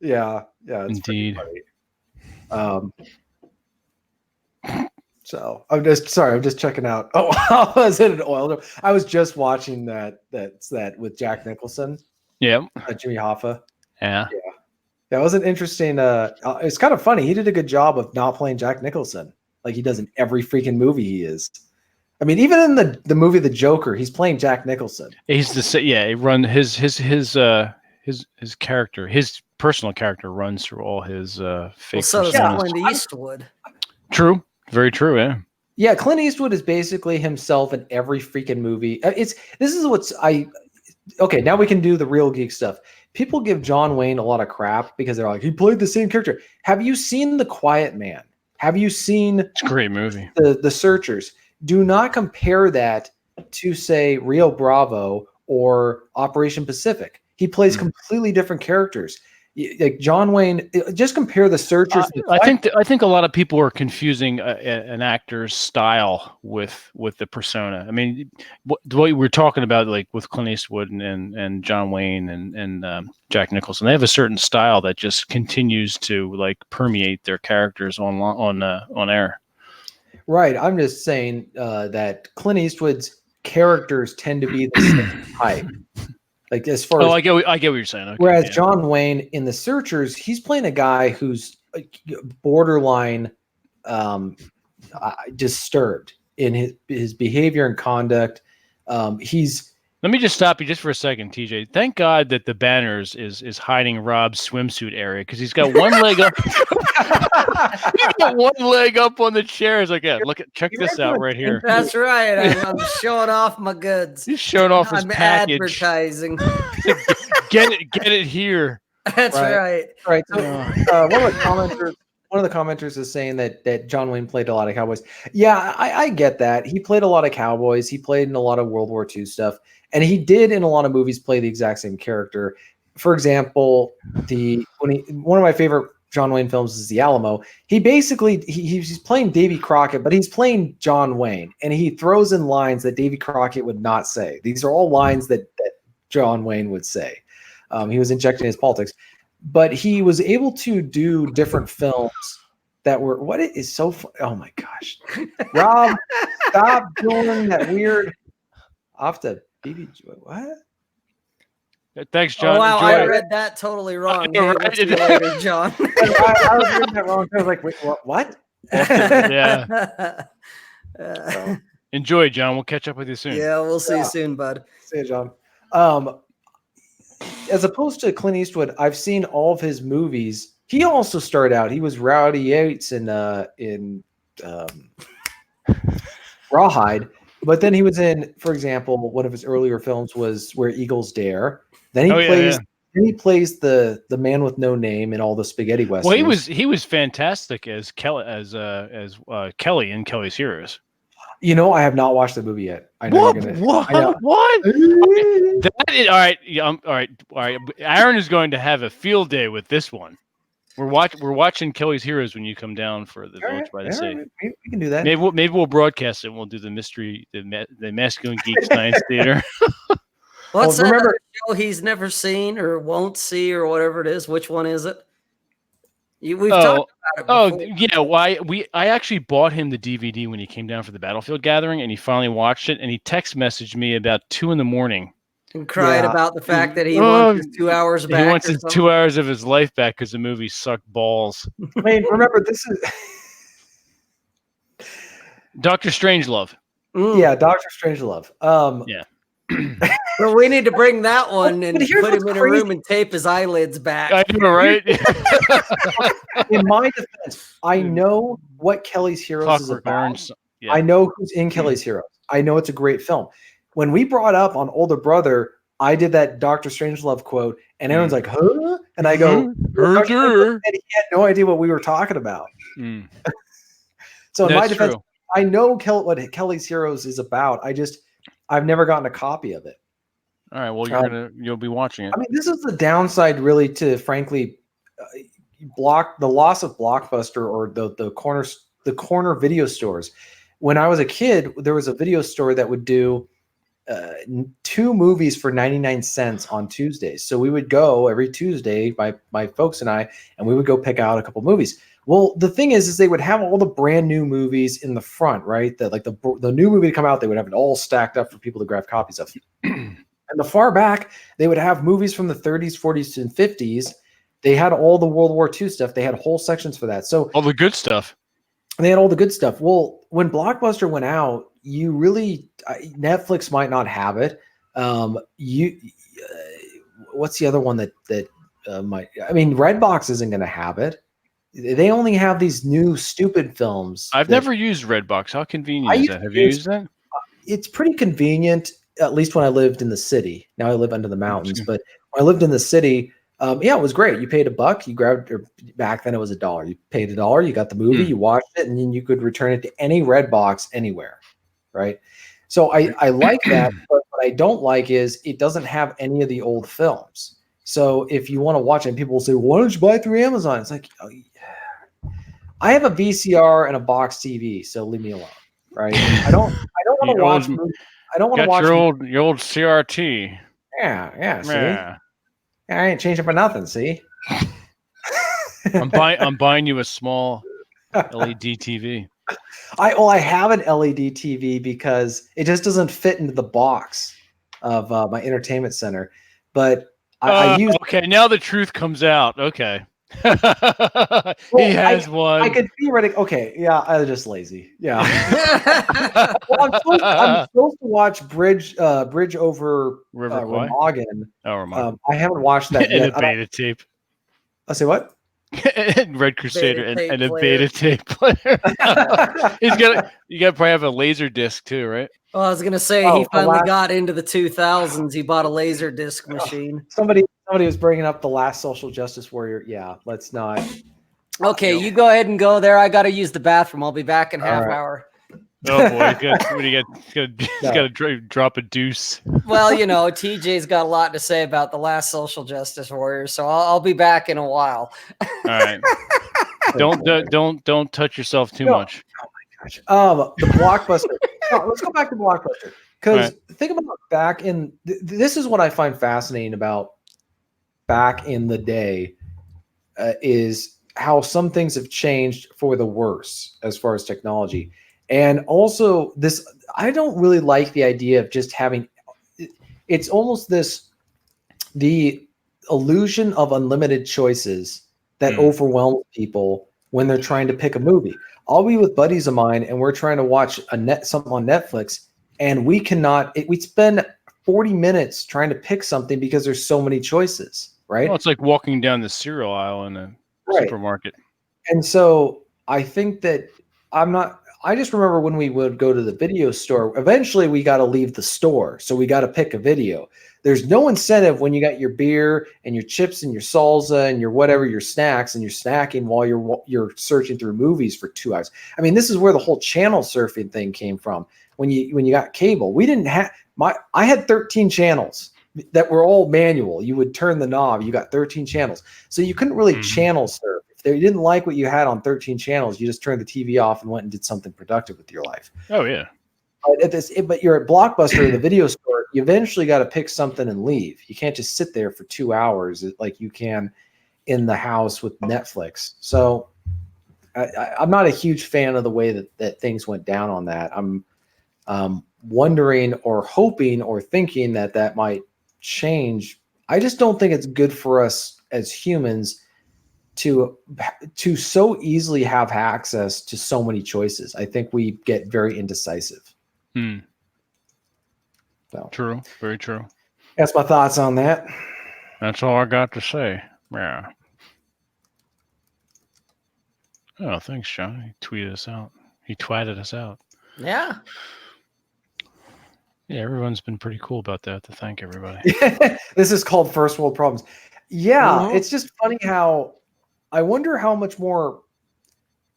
Yeah. Indeed. So I'm just checking out. Oh, I was in an oil. I was just watching that with Jack Nicholson. Yeah. Jimmy Hoffa. Yeah. That was an interesting. It's kind of funny. He did a good job of not playing Jack Nicholson like he does in every freaking movie he is. I mean, even in the movie The Joker, he's playing Jack Nicholson. He's he run his character, his personal character runs through all his fake. Well, so does Clint Eastwood. True. Very true. Yeah. Yeah, Clint Eastwood is basically himself in every freaking movie. Okay, now we can do the real geek stuff. People give John Wayne a lot of crap because they're like, he played the same character. Have you seen The Quiet Man? Have you seen... It's a great movie. The Searchers? Do not compare that to, say, Rio Bravo or Operation Pacific. He plays completely different characters. Like John Wayne, just compare the Searchers. I think a lot of people are confusing an actor's style with the persona. I mean, what we're talking about, like with Clint Eastwood and John Wayne and Jack Nicholson, they have a certain style that just continues to like permeate their characters on air. Right. I'm just saying that Clint Eastwood's characters tend to be the same type. Like as far as I get what you're saying. Okay, whereas John Wayne in The Searchers, he's playing a guy who's borderline disturbed in his behavior and conduct. Let me just stop you just for a second, TJ. Thank God that the banners is hiding Rob's swimsuit area because he's got one leg up. He's got one leg up on the chair. He's like, yeah, check this out right here. That's right. I'm showing off my goods. He's showing off his package. Advertising. Get it here. That's right. Right. So, one of the commenters is saying that John Wayne played a lot of cowboys. Yeah, I get that. He played a lot of cowboys. He played in a lot of World War II stuff. And he did in a lot of movies play the exact same character. For example, one of my favorite John Wayne films is The Alamo. He basically he's playing Davy Crockett, but he's playing John Wayne, and he throws in lines that Davy Crockett would not say. These are all lines that John Wayne would say. He was injecting his politics, but he was able to do different films that were. What is so? Oh my gosh, Rob, stop doing that weird. Off the BB. What? Thanks, John. Oh, wow, I read that totally wrong. Later, John. I was reading that wrong. I was like, wait, what? Yeah. So, enjoy, John. We'll catch up with you soon. Yeah, we'll see you soon, bud. See you, John. As opposed to Clint Eastwood, I've seen all of his movies. He also started out. He was Rowdy Yates in Rawhide. But then he was in, for example, one of his earlier films was Where Eagles Dare. Then he plays the man with no name in all the spaghetti westerns. Well, he was fantastic as Kelly Kelly in Kelly's Heroes. You know, I have not watched the movie yet. I know What? Okay, all right. All right. Aaron is going to have a field day with this one. We're watching Kelly's Heroes when you come down for the Village by the Sea. We can do that. Maybe we'll broadcast it and we'll do the mystery, the Masculine Geek Science Theater. What's that show he's never seen or won't see or whatever it is? Which one is it? We've talked about it before. I actually bought him the DVD when he came down for the Battlefield Gathering, and he finally watched it, and he text messaged me about 2 a.m. and cried about the fact that he wants his 2 hours back. He wants his 2 hours of his life back because the movie sucked balls. I mean, remember, this is Dr. Strangelove. Yeah, Dr. Strangelove. Yeah. Well, we need to bring that one and put him in a room and tape his eyelids back. I know, right? In my defense, I know what Kelly's Heroes is about. Yeah. I know who's in Kelly's Heroes. I know it's a great film. When we brought up on Older Brother, I did that Dr. Strangelove quote, and everyone's like, huh? And I go, and he had no idea what we were talking about. So in my defense, I know what Kelly's Heroes is about. I've never gotten a copy of it. All right. Well, you'll be watching it. I mean, this is the downside, really, to frankly, the loss of Blockbuster or the corner video stores. When I was a kid, there was a video store that would do 2 movies for 99 cents on Tuesdays. So we would go every Tuesday, my folks and I, and we would go pick out a couple movies. Well, the thing is they would have all the brand new movies in the front, right? That like the new movie to come out, they would have it all stacked up for people to grab copies of. And the far back, they would have movies from the 30s, 40s, and 50s. They had all the World War II stuff. They had whole sections for that. So all the good stuff. They had all the good stuff. Well, when Blockbuster went out, you really Netflix might not have it. What's the other one that might? I mean, Redbox isn't going to have it. They only have these new stupid films. I've never used Redbox. How convenient is that? Have you used that? It's pretty convenient, at least when I lived in the city. Now I live under the mountains, but when I lived in the city, it was great. You paid $1, you grabbed, or back then it was $1. You paid $1, you got the movie, you watched it, and then you could return it to any Redbox anywhere, right? So I like that, but what I don't like is it doesn't have any of the old films. So if you want to watch it, people will say, "Why don't you buy it through Amazon?" It's like, oh, I have a VCR and a box TV, so leave me alone, right? I don't want to watch movies. I don't want to watch your old CRT. Yeah. See, Yeah. I ain't changing for nothing. See, I'm buying you a small LED TV. I have an LED TV because it just doesn't fit into the box of my entertainment center. But I use. Okay, now the truth comes out. Okay. Well, He has one. I could theoretically. Okay, yeah, I was just lazy. Yeah. Well, I'm supposed to watch Bridge over River Kwai? Remagen. Oh, Remagen. I haven't watched that And yet. a beta tape. I say what? Red Crusader and a player. beta tape player. You got to probably have a laser disc too, right? Well, I was gonna say he finally got into the 2000s. He bought a laser disc machine. Somebody was bringing up the last social justice warrior. Yeah, let's not. Okay, you go ahead and go there. I got to use the bathroom. I'll be back in half hour. Oh boy, he's got to drop a deuce. Well, you know, TJ's got a lot to say about the last social justice warrior, so I'll be back in a while. All right. Don't touch yourself too much. Oh my gosh. The Blockbuster. Let's go back to Blockbuster because think about back in. This is what I find fascinating about back in the day is how some things have changed for the worse as far as technology. And also this, I don't really like the idea of just having, it's almost the illusion of unlimited choices that overwhelms people when they're trying to pick a movie. I'll be with buddies of mine and we're trying to watch something on Netflix and we spend 40 minutes trying to pick something because there's so many choices, right? Well, it's like walking down the cereal aisle in a supermarket. And so I think that I just remember when we would go to the video store, eventually we got to leave the store. So we got to pick a video. There's no incentive when you got your beer and your chips and your salsa and your whatever, your snacks, and you're snacking while you're searching through movies for 2 hours. I mean, this is where the whole channel surfing thing came from. When you got cable, we didn't have I had 13 channels that were all manual. You would turn the knob, you got 13 channels. So you couldn't really channel surf. If you didn't like what you had on 13 channels, you just turned the TV off and went and did something productive with your life. Oh, yeah. But you're at Blockbuster or the video store, you eventually got to pick something and leave. You can't just sit there for 2 hours like you can in the house with Netflix. So I'm not a huge fan of the way that things went down on that. I'm wondering or hoping or thinking that might change. I just don't think it's good for us as humans to so easily have access to so many choices. I think we get very indecisive. So, true. Very true. That's my thoughts on that. That's all I got to say. Yeah. Oh, thanks, John. He tweeted us out. He twatted us out. Yeah. Yeah, everyone's been pretty cool about that. To thank everybody. This is called first world problems. Yeah, it's just funny how I wonder how much more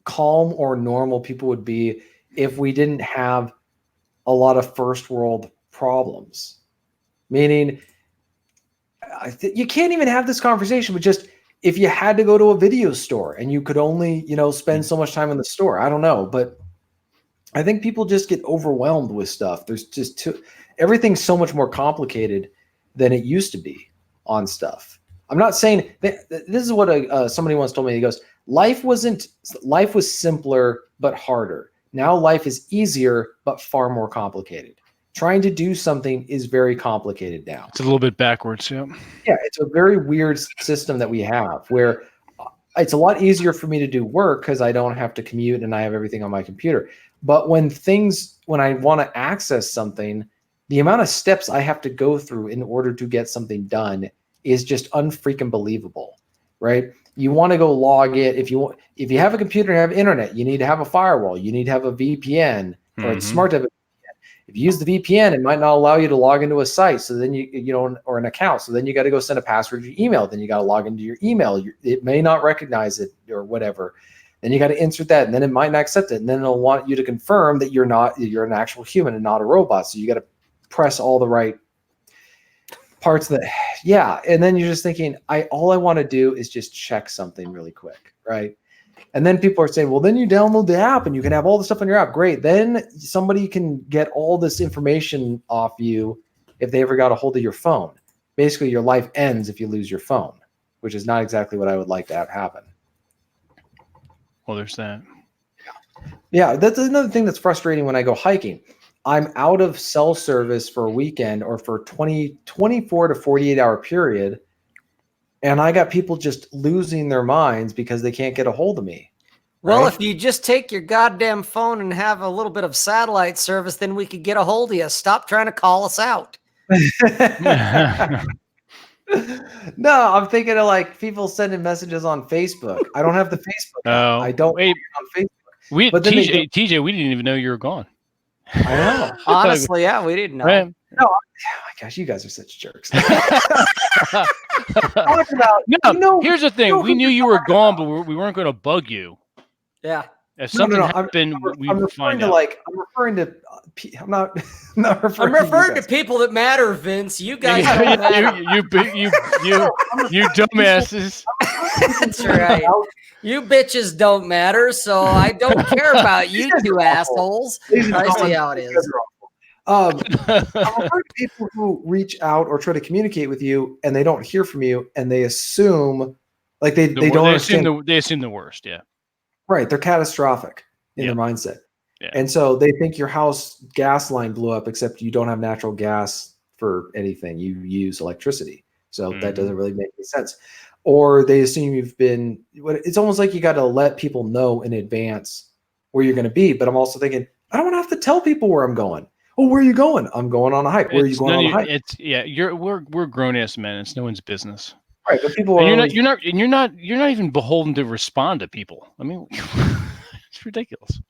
calm or normal people would be if we didn't have a lot of first world problems. Meaning, you can't even have this conversation, but just if you had to go to a video store and you could only, spend so much time in the store. I don't know, but I think people just get overwhelmed with stuff. There's just everything's so much more complicated than it used to be on stuff. I'm not saying that, this is what somebody once told me. He goes, life was simpler but harder. Now life is easier but far more complicated. Trying to do something is very complicated now. It's a little bit backwards, yeah. Yeah, it's a very weird system that we have where it's a lot easier for me to do work because I don't have to commute and I have everything on my computer. But when I want to access something, the amount of steps I have to go through in order to get something done is just unfreaking believable, right? You want to go log it. If you have a computer and have internet, you need to have a firewall. You need to have a VPN, or it's smart to have a VPN. If you use the VPN, it might not allow you to log into a site. So then or an account. So then you got to go send a password to your email. Then you got to log into your email. It may not recognize it or whatever. Then you got to insert that, and then it might not accept it, and then it'll want you to confirm that you're an actual human and not a robot. So you got to press all the right parts that, yeah. And then you're just thinking, all I want to do is just check something really quick, right? And then people are saying, well, then you download the app and you can have all the stuff on your app. Great. Then somebody can get all this information off you if they ever got a hold of your phone. Basically, your life ends if you lose your phone, which is not exactly what I would like to have happen. Well, there's that. Yeah, that's another thing that's frustrating when I go hiking. I'm out of cell service for a weekend or for 24 to 48 hour period. And I got people just losing their minds because they can't get a hold of me. Well, right? if you just take your goddamn phone and have a little bit of satellite service, then we could get a hold of you. Stop trying to call us out. No, I'm thinking of like people sending messages on Facebook. I don't have the Facebook app. I don't wait. on Facebook. But TJ, we didn't even know you were gone. I know. Honestly, yeah, we didn't know. Right. No, oh my gosh, you guys are such jerks. Here's the thing. We knew you were gone, but we weren't going to bug you. Yeah. If something happened, I'm referring to I'm not referring to people that matter, Vince. You guys you don't you dumbasses. That's right. You bitches don't matter, so I don't care about you two assholes. I see how it is. I'm referring to people who reach out or try to communicate with you and they don't hear from you and they assume like they don't understand. They assume the worst, yeah. Right. They're catastrophic in their mindset. Yeah. And so they think your house gas line blew up, except you don't have natural gas for anything. You use electricity. So that doesn't really make any sense. Or they assume it's almost like you got to let people know in advance where you're going to be. But I'm also thinking, I don't want to have to tell people where I'm going. Oh, where are you going? I'm going on a hike. Where are you going on a hike? We're grown ass men. It's no one's business. Right, but people you're not even beholden to respond to people. I mean, it's ridiculous.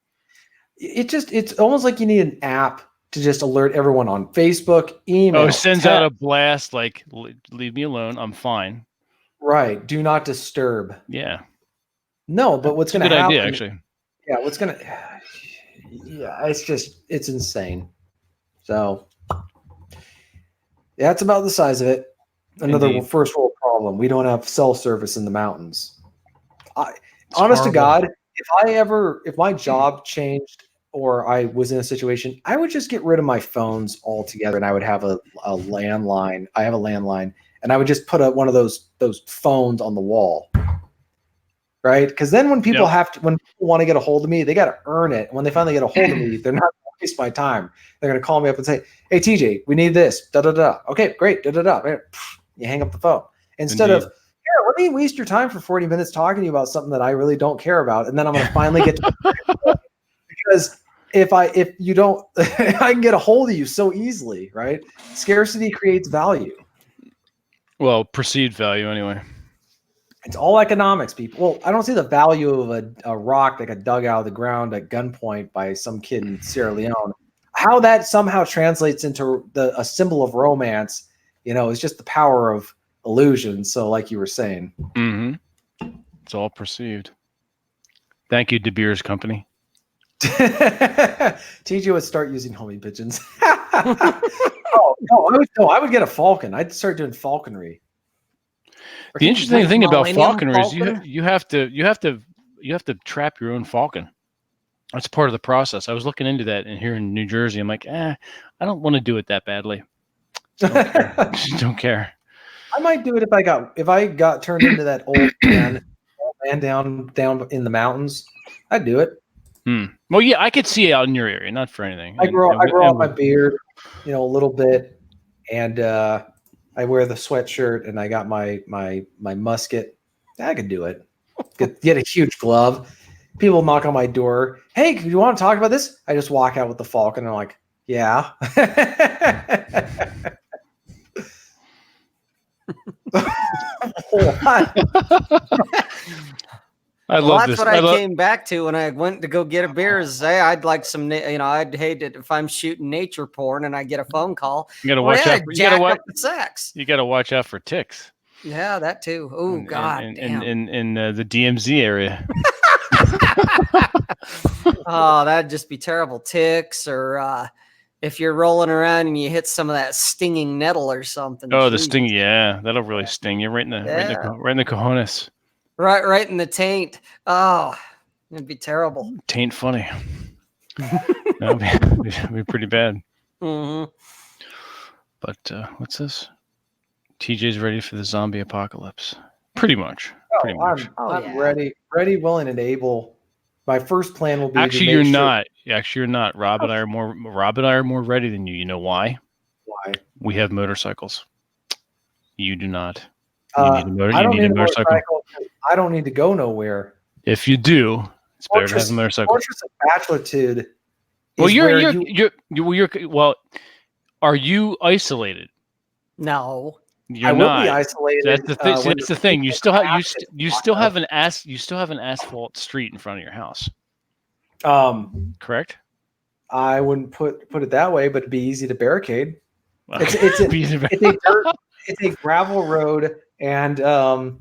It's almost like you need an app to just alert everyone on Facebook, email. Oh, it sends out a blast like, leave me alone. I'm fine. Right. Do not disturb. Yeah. No, but what's going to happen? Idea, actually. Yeah. It's insane. So that's about the size of it. Another first world problem. We don't have cell service in the mountains. Honest to God, if my job changed or I was in a situation, I would just get rid of my phones altogether and I would have a landline. I have a landline and I would just put one of those phones on the wall. Right? Because then when people when people want to get a hold of me, they got to earn it. When they finally get a hold of me, they're not going to waste my time. They're going to call me up and say, "Hey, TJ, we need this." Da da da. Okay, great. Da da da. You hang up the phone instead of, "Here, let me waste your time for 40 minutes talking to you about something that I really don't care about," and then I'm going to finally get to because if you don't, I can get a hold of you so easily, right? Scarcity creates value. Well, perceived value anyway. It's all economics, people. Well, I don't see the value of a rock that got dug out of the ground at gunpoint by some kid in Sierra Leone. How that somehow translates into a symbol of romance, is just the power of illusion. So, like you were saying, it's all perceived. Thank you, De Beers Company. TJ would start using homing pigeons. I would get a falcon. I'd start doing falconry. The interesting thing about falconry is you have to trap your own falcon. That's part of the process. I was looking into that here in New Jersey. I'm like, I don't want to do it that badly. Just don't care. I might do it if I got turned into that old man down in the mountains. I'd do it. Well, yeah, I could see it out in your area, not for anything. I grow out my beard, a little bit, and I wear the sweatshirt, and I got my musket. I could do it. Get a huge glove. People knock on my door. Hey, do you want to talk about this? I just walk out with the falcon, and I'm like, yeah. I love this. That's what I came back to when I went to go get a beer. Is say I'd like some, I'd hate it if I'm shooting nature porn and I get a phone call. You got to watch out. You got to watch the sex. You got to watch out for ticks. Yeah, that too. Oh God, in the DMZ area. Oh, that'd just be terrible. Ticks, or if you're rolling around and you hit some of that stinging nettle or something. Oh, the Jesus. sting. Yeah, that'll really sting you right in the right in the cojones. Right in the taint. Oh, it'd be terrible. Taint funny. That'd be pretty bad. Mm-hmm. But what's this? TJ's ready for the zombie apocalypse. Pretty much. Pretty much. I'm ready, willing, and able. My first plan will be Actually, to you're make sure. not. Actually, you're not. Rob and I are more ready than you. You know why? Why? We have motorcycles. You do not. I don't need a motorcycle. I don't need to go nowhere. If you do, it's better to have a motorcycle. Fortress of Bachelortude. Well, are you isolated? No. You're not. Will be isolated. That's the thing. That's the thing. You still have an asphalt street in front of your house. Correct. I wouldn't put it that way, but it'd be easy to barricade. It's a gravel road, and all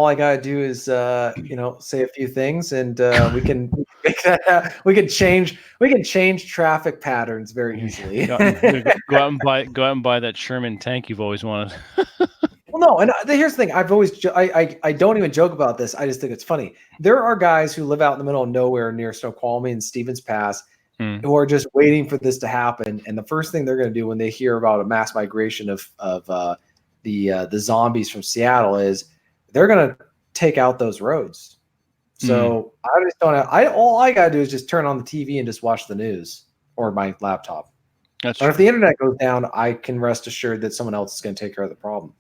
I gotta do is say a few things, and we can make that. We can change traffic patterns very easily. Go out and buy that Sherman tank you've always wanted. Well, no, and here's the thing. I don't even joke about this. I just think it's funny. There are guys who live out in the middle of nowhere near Snoqualmie and Stevens Pass who are just waiting for this to happen. And the first thing they're going to do when they hear about a mass migration of the zombies from Seattle is they're going to take out those roads. So I just don't. All I got to do is just turn on the TV and just watch the news or my laptop. But if the internet goes down, I can rest assured that someone else is going to take care of the problem.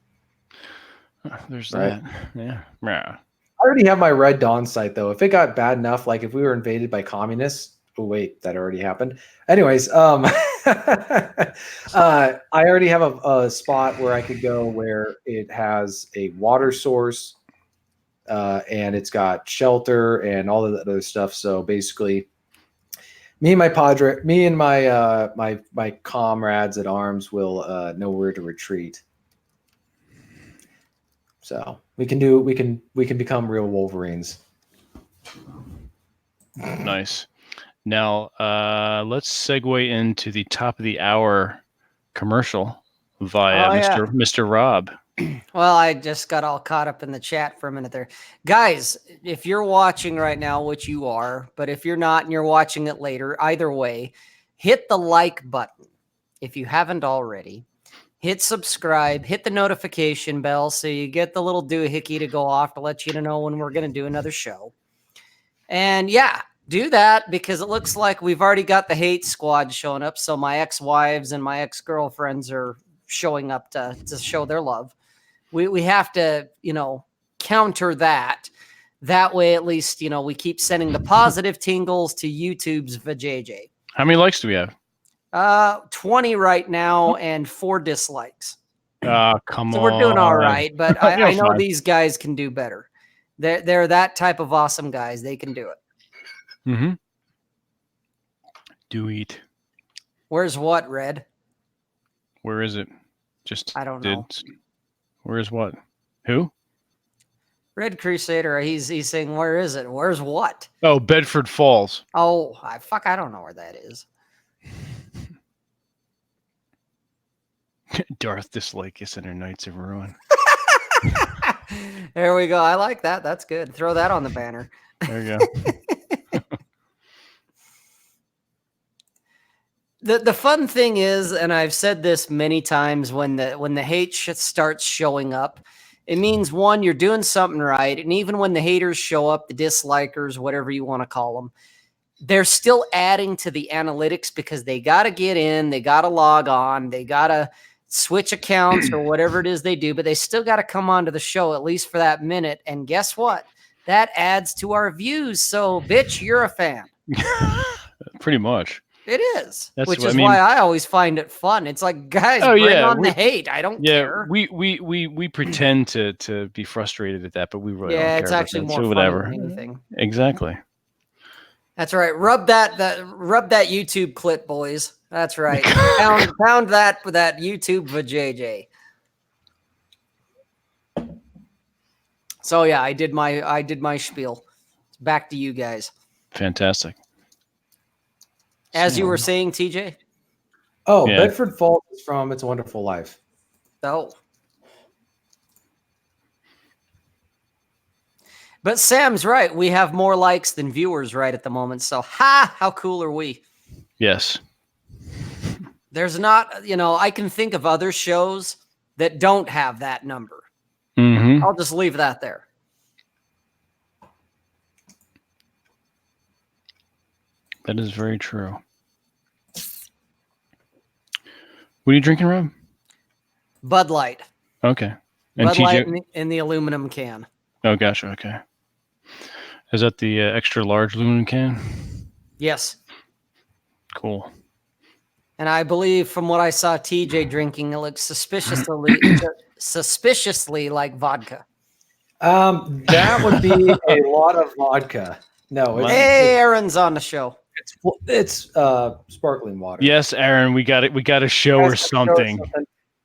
There's that. Yeah. I already have my Red Dawn site though. If it got bad enough, like if we were invaded by communists. Oh wait, that already happened. Anyways, I already have a spot where I could go where it has a water source, and it's got shelter and all of that other stuff. So basically, me and my comrades at arms will know where to retreat. So we can become real Wolverines. Nice. Now let's segue into the top of the hour commercial via Mr. Rob. Well, I just got all caught up in the chat for a minute there. Guys, if you're watching right now, which you are, but if you're not and you're watching it later, either way, hit the like button if you haven't already. Hit subscribe, hit the notification bell so you get the little doohickey to go off to let you know when we're going to do another show. And do that because it looks like we've already got the hate squad showing up. So my ex-wives and my ex-girlfriends are showing up to show their love. We have to, counter that. That way, at least, we keep sending the positive tingles to YouTube's vajayjay. How many likes do we have? 20 right now and 4 dislikes. Come on. So we're doing all right, but I know these guys can do better. They're that type of awesome guys. They can do it. Mm-hmm. Do eat. Where's what, Red? Where is it? I don't know. Where's what? Who? Red Crusader. He's saying, where is it? Where's what? Oh, Bedford Falls. Oh, I don't know where that is. Darth Dislikes and her Knights of Ruin. There we go. I like that. That's good. Throw that on the banner. There you go. The fun thing is, and I've said this many times, when the hate starts showing up, it means one, you're doing something right. And even when the haters show up, the dislikers, whatever you want to call them, they're still adding to the analytics because they got to get in, they got to log on, they got to switch accounts or whatever it is they do, but they still got to come onto the show at least for that minute. And guess what? That adds to our views. So, bitch, you're a fan. Pretty much. It is, why I always find it fun. It's like, guys, bring on the hate. I don't care. We pretend to be frustrated at that, but we really don't care. It's actually more fun than anything. Exactly. That's right. Rub that YouTube clip, boys. That's right. pound that YouTube vajayjay. So yeah, I did my spiel. Back to you guys. Fantastic. As you were saying, TJ. Oh, Yeah. Bedford Falls is from It's a Wonderful Life. Oh. But Sam's right. We have more likes than viewers right at the moment. So, how cool are we? Yes. There's not, I can think of other shows that don't have that number. Mm-hmm. I'll just leave that there. That is very true. What are you drinking, Rob? Bud Light. Okay. And Bud Light TJ? in the aluminum can. Oh, gotcha. Okay. Is that the extra large aluminum can? Yes. Cool. And I believe from what I saw TJ drinking, it looks suspiciously like vodka. That would be a lot of vodka. No, Hey, Aaron's on the show. it's sparkling water. Yes, Aaron, we got it. We got to show her something.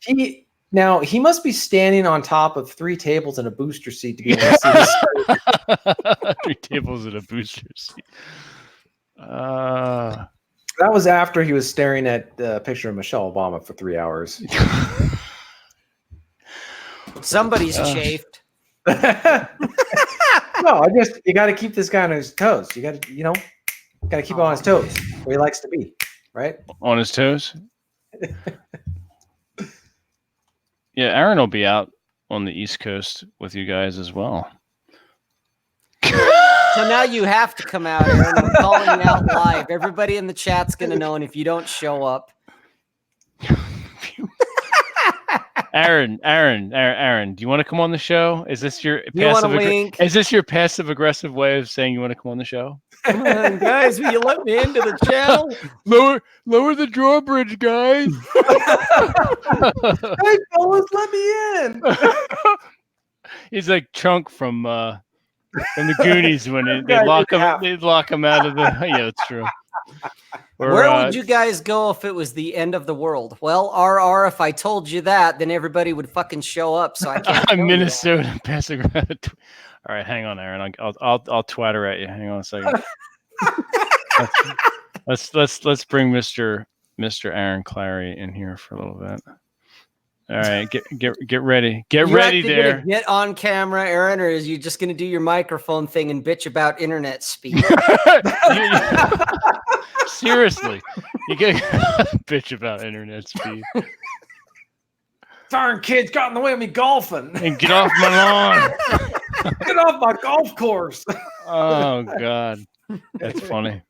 He must be standing on top of 3 tables and a booster seat to be able to see this. 3 tables and a booster seat. That was after he was staring at a picture of Michelle Obama for 3 hours. Somebody's chafed. No, you got to keep this guy on his toes. You got to, got to keep him on his toes where he likes to be, right? On his toes. Yeah, Aaron will be out on the East Coast with you guys as well. So now you have to come out, Aaron. I'm calling you out live. Everybody in the chat's going to know, and if you don't show up. Aaron, do you want to come on the show? Is this your Is this your passive aggressive way of saying you want to come on the show? Come on, guys, will you let me into the channel? Lower the drawbridge, guys. Hey, fellas, let me in. He's like Chunk from the Goonies when they lock him out of the. Yeah, it's true. Where would you guys go if it was the end of the world? Well, RR, if I told you that, then everybody would fucking show up. So I can't. I'm Minnesota passing around. All right, hang on, Aaron. I'll twatter at you. Hang on a second. let's bring Mr. Aaron Clary in here for a little bit. All right, get ready. Get ready there. Get on camera, Aaron, or is you just gonna do your microphone thing and bitch about internet speed? Seriously, you get bitch about internet speed. Darn kids got in the way of me golfing. And get off my lawn. Get off my golf course. Oh God, that's funny.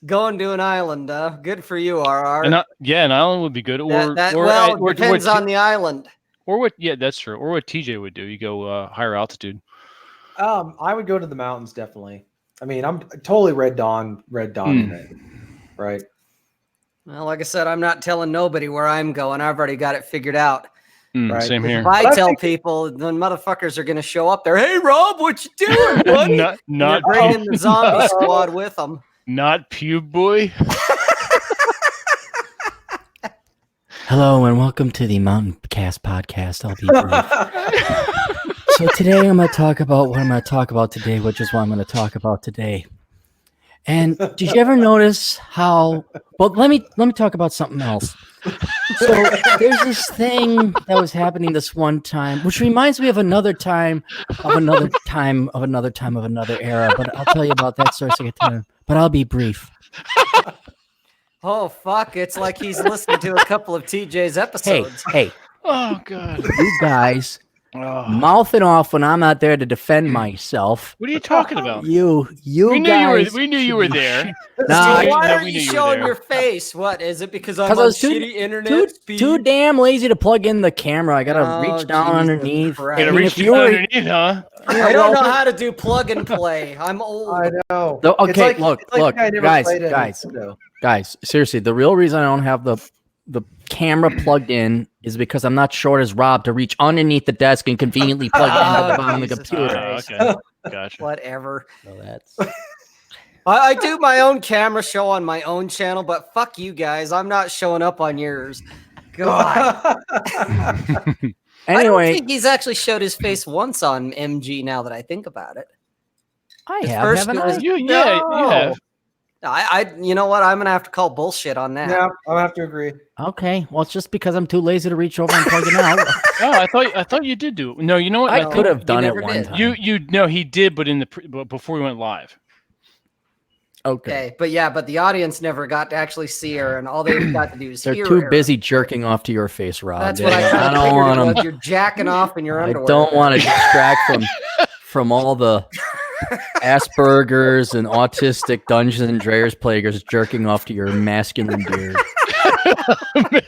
Going to an island, good for you, RR. An island would be good. Depends on the island. Or what? Yeah, that's true. Or what TJ would do. You go higher altitude. I would go to the mountains definitely. I mean, I'm totally Red Dawn in it, right? Well, like I said, I'm not telling nobody where I'm going. I've already got it figured out. Right. Same here. If I tell people, then motherfuckers are going to show up there. Hey, Rob, what you doing, buddy? not bringing the zombie squad with them. Not Pube Boy. Hello and welcome to the Mountain Cast podcast. I'll be brief. So today I'm going to talk about what I'm going to talk about today, which is what I'm going to talk about today. And did you ever notice how? Well, let me talk about something else. So there's this thing that was happening this one time, which reminds me of another time of another era. But I'll tell you about that story second time. But I'll be brief. Oh fuck! It's like he's listening to a couple of TJ's episodes. Hey! Oh God! You guys. Mouthing off when I'm out there to defend myself. What are you talking about? You we guys. We knew you were there. Why are you showing your face? What is it? Because I'm on shitty internet speed? Too damn lazy to plug in the camera. I gotta reach down underneath. I don't know how to do plug and play. I'm old. I know. Okay, look, guys. Seriously, the real reason I don't have the camera plugged in is because I'm not short as Rob to reach underneath the desk and conveniently plug it into the bottom of the computer. Okay, gotcha. Whatever. So that's. I do my own camera show on my own channel, but fuck you guys. I'm not showing up on yours. God. Anyway, I don't think he's actually showed his face once on MG now that I think about it. I The have, first haven't goes- I? Yeah, you have. You know what? I'm gonna have to call bullshit on that. Yeah, I'll have to agree. Okay, well, it's just because I'm too lazy to reach over and plug it out. Oh, I thought you did do it. No, you know what? I No, could have you done it never one did. time. No, he did, but but before we went live. Okay. Okay, but the audience never got to actually see her, and all they got to do is They're hear too her. busy jerking off to your face, Rob. That's what I kind of don't figured want it was. them. You're jacking off in your I underwear. don't want to distract from all the Asperger's and autistic Dungeons and Dragons players jerking off to your masculine beard. They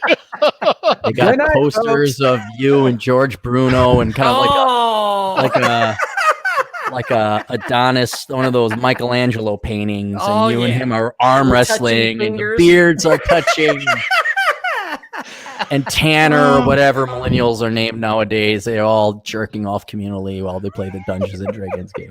got Good night, posters of you and George Bruno and kind of Oh, like a Adonis, one of those Michelangelo paintings, Oh, and you and yeah. him are arm Touching wrestling, and the fingers. beards are touching. And Tanner, or whatever millennials are named nowadays, they're all jerking off communally while they play the Dungeons and Dragons game.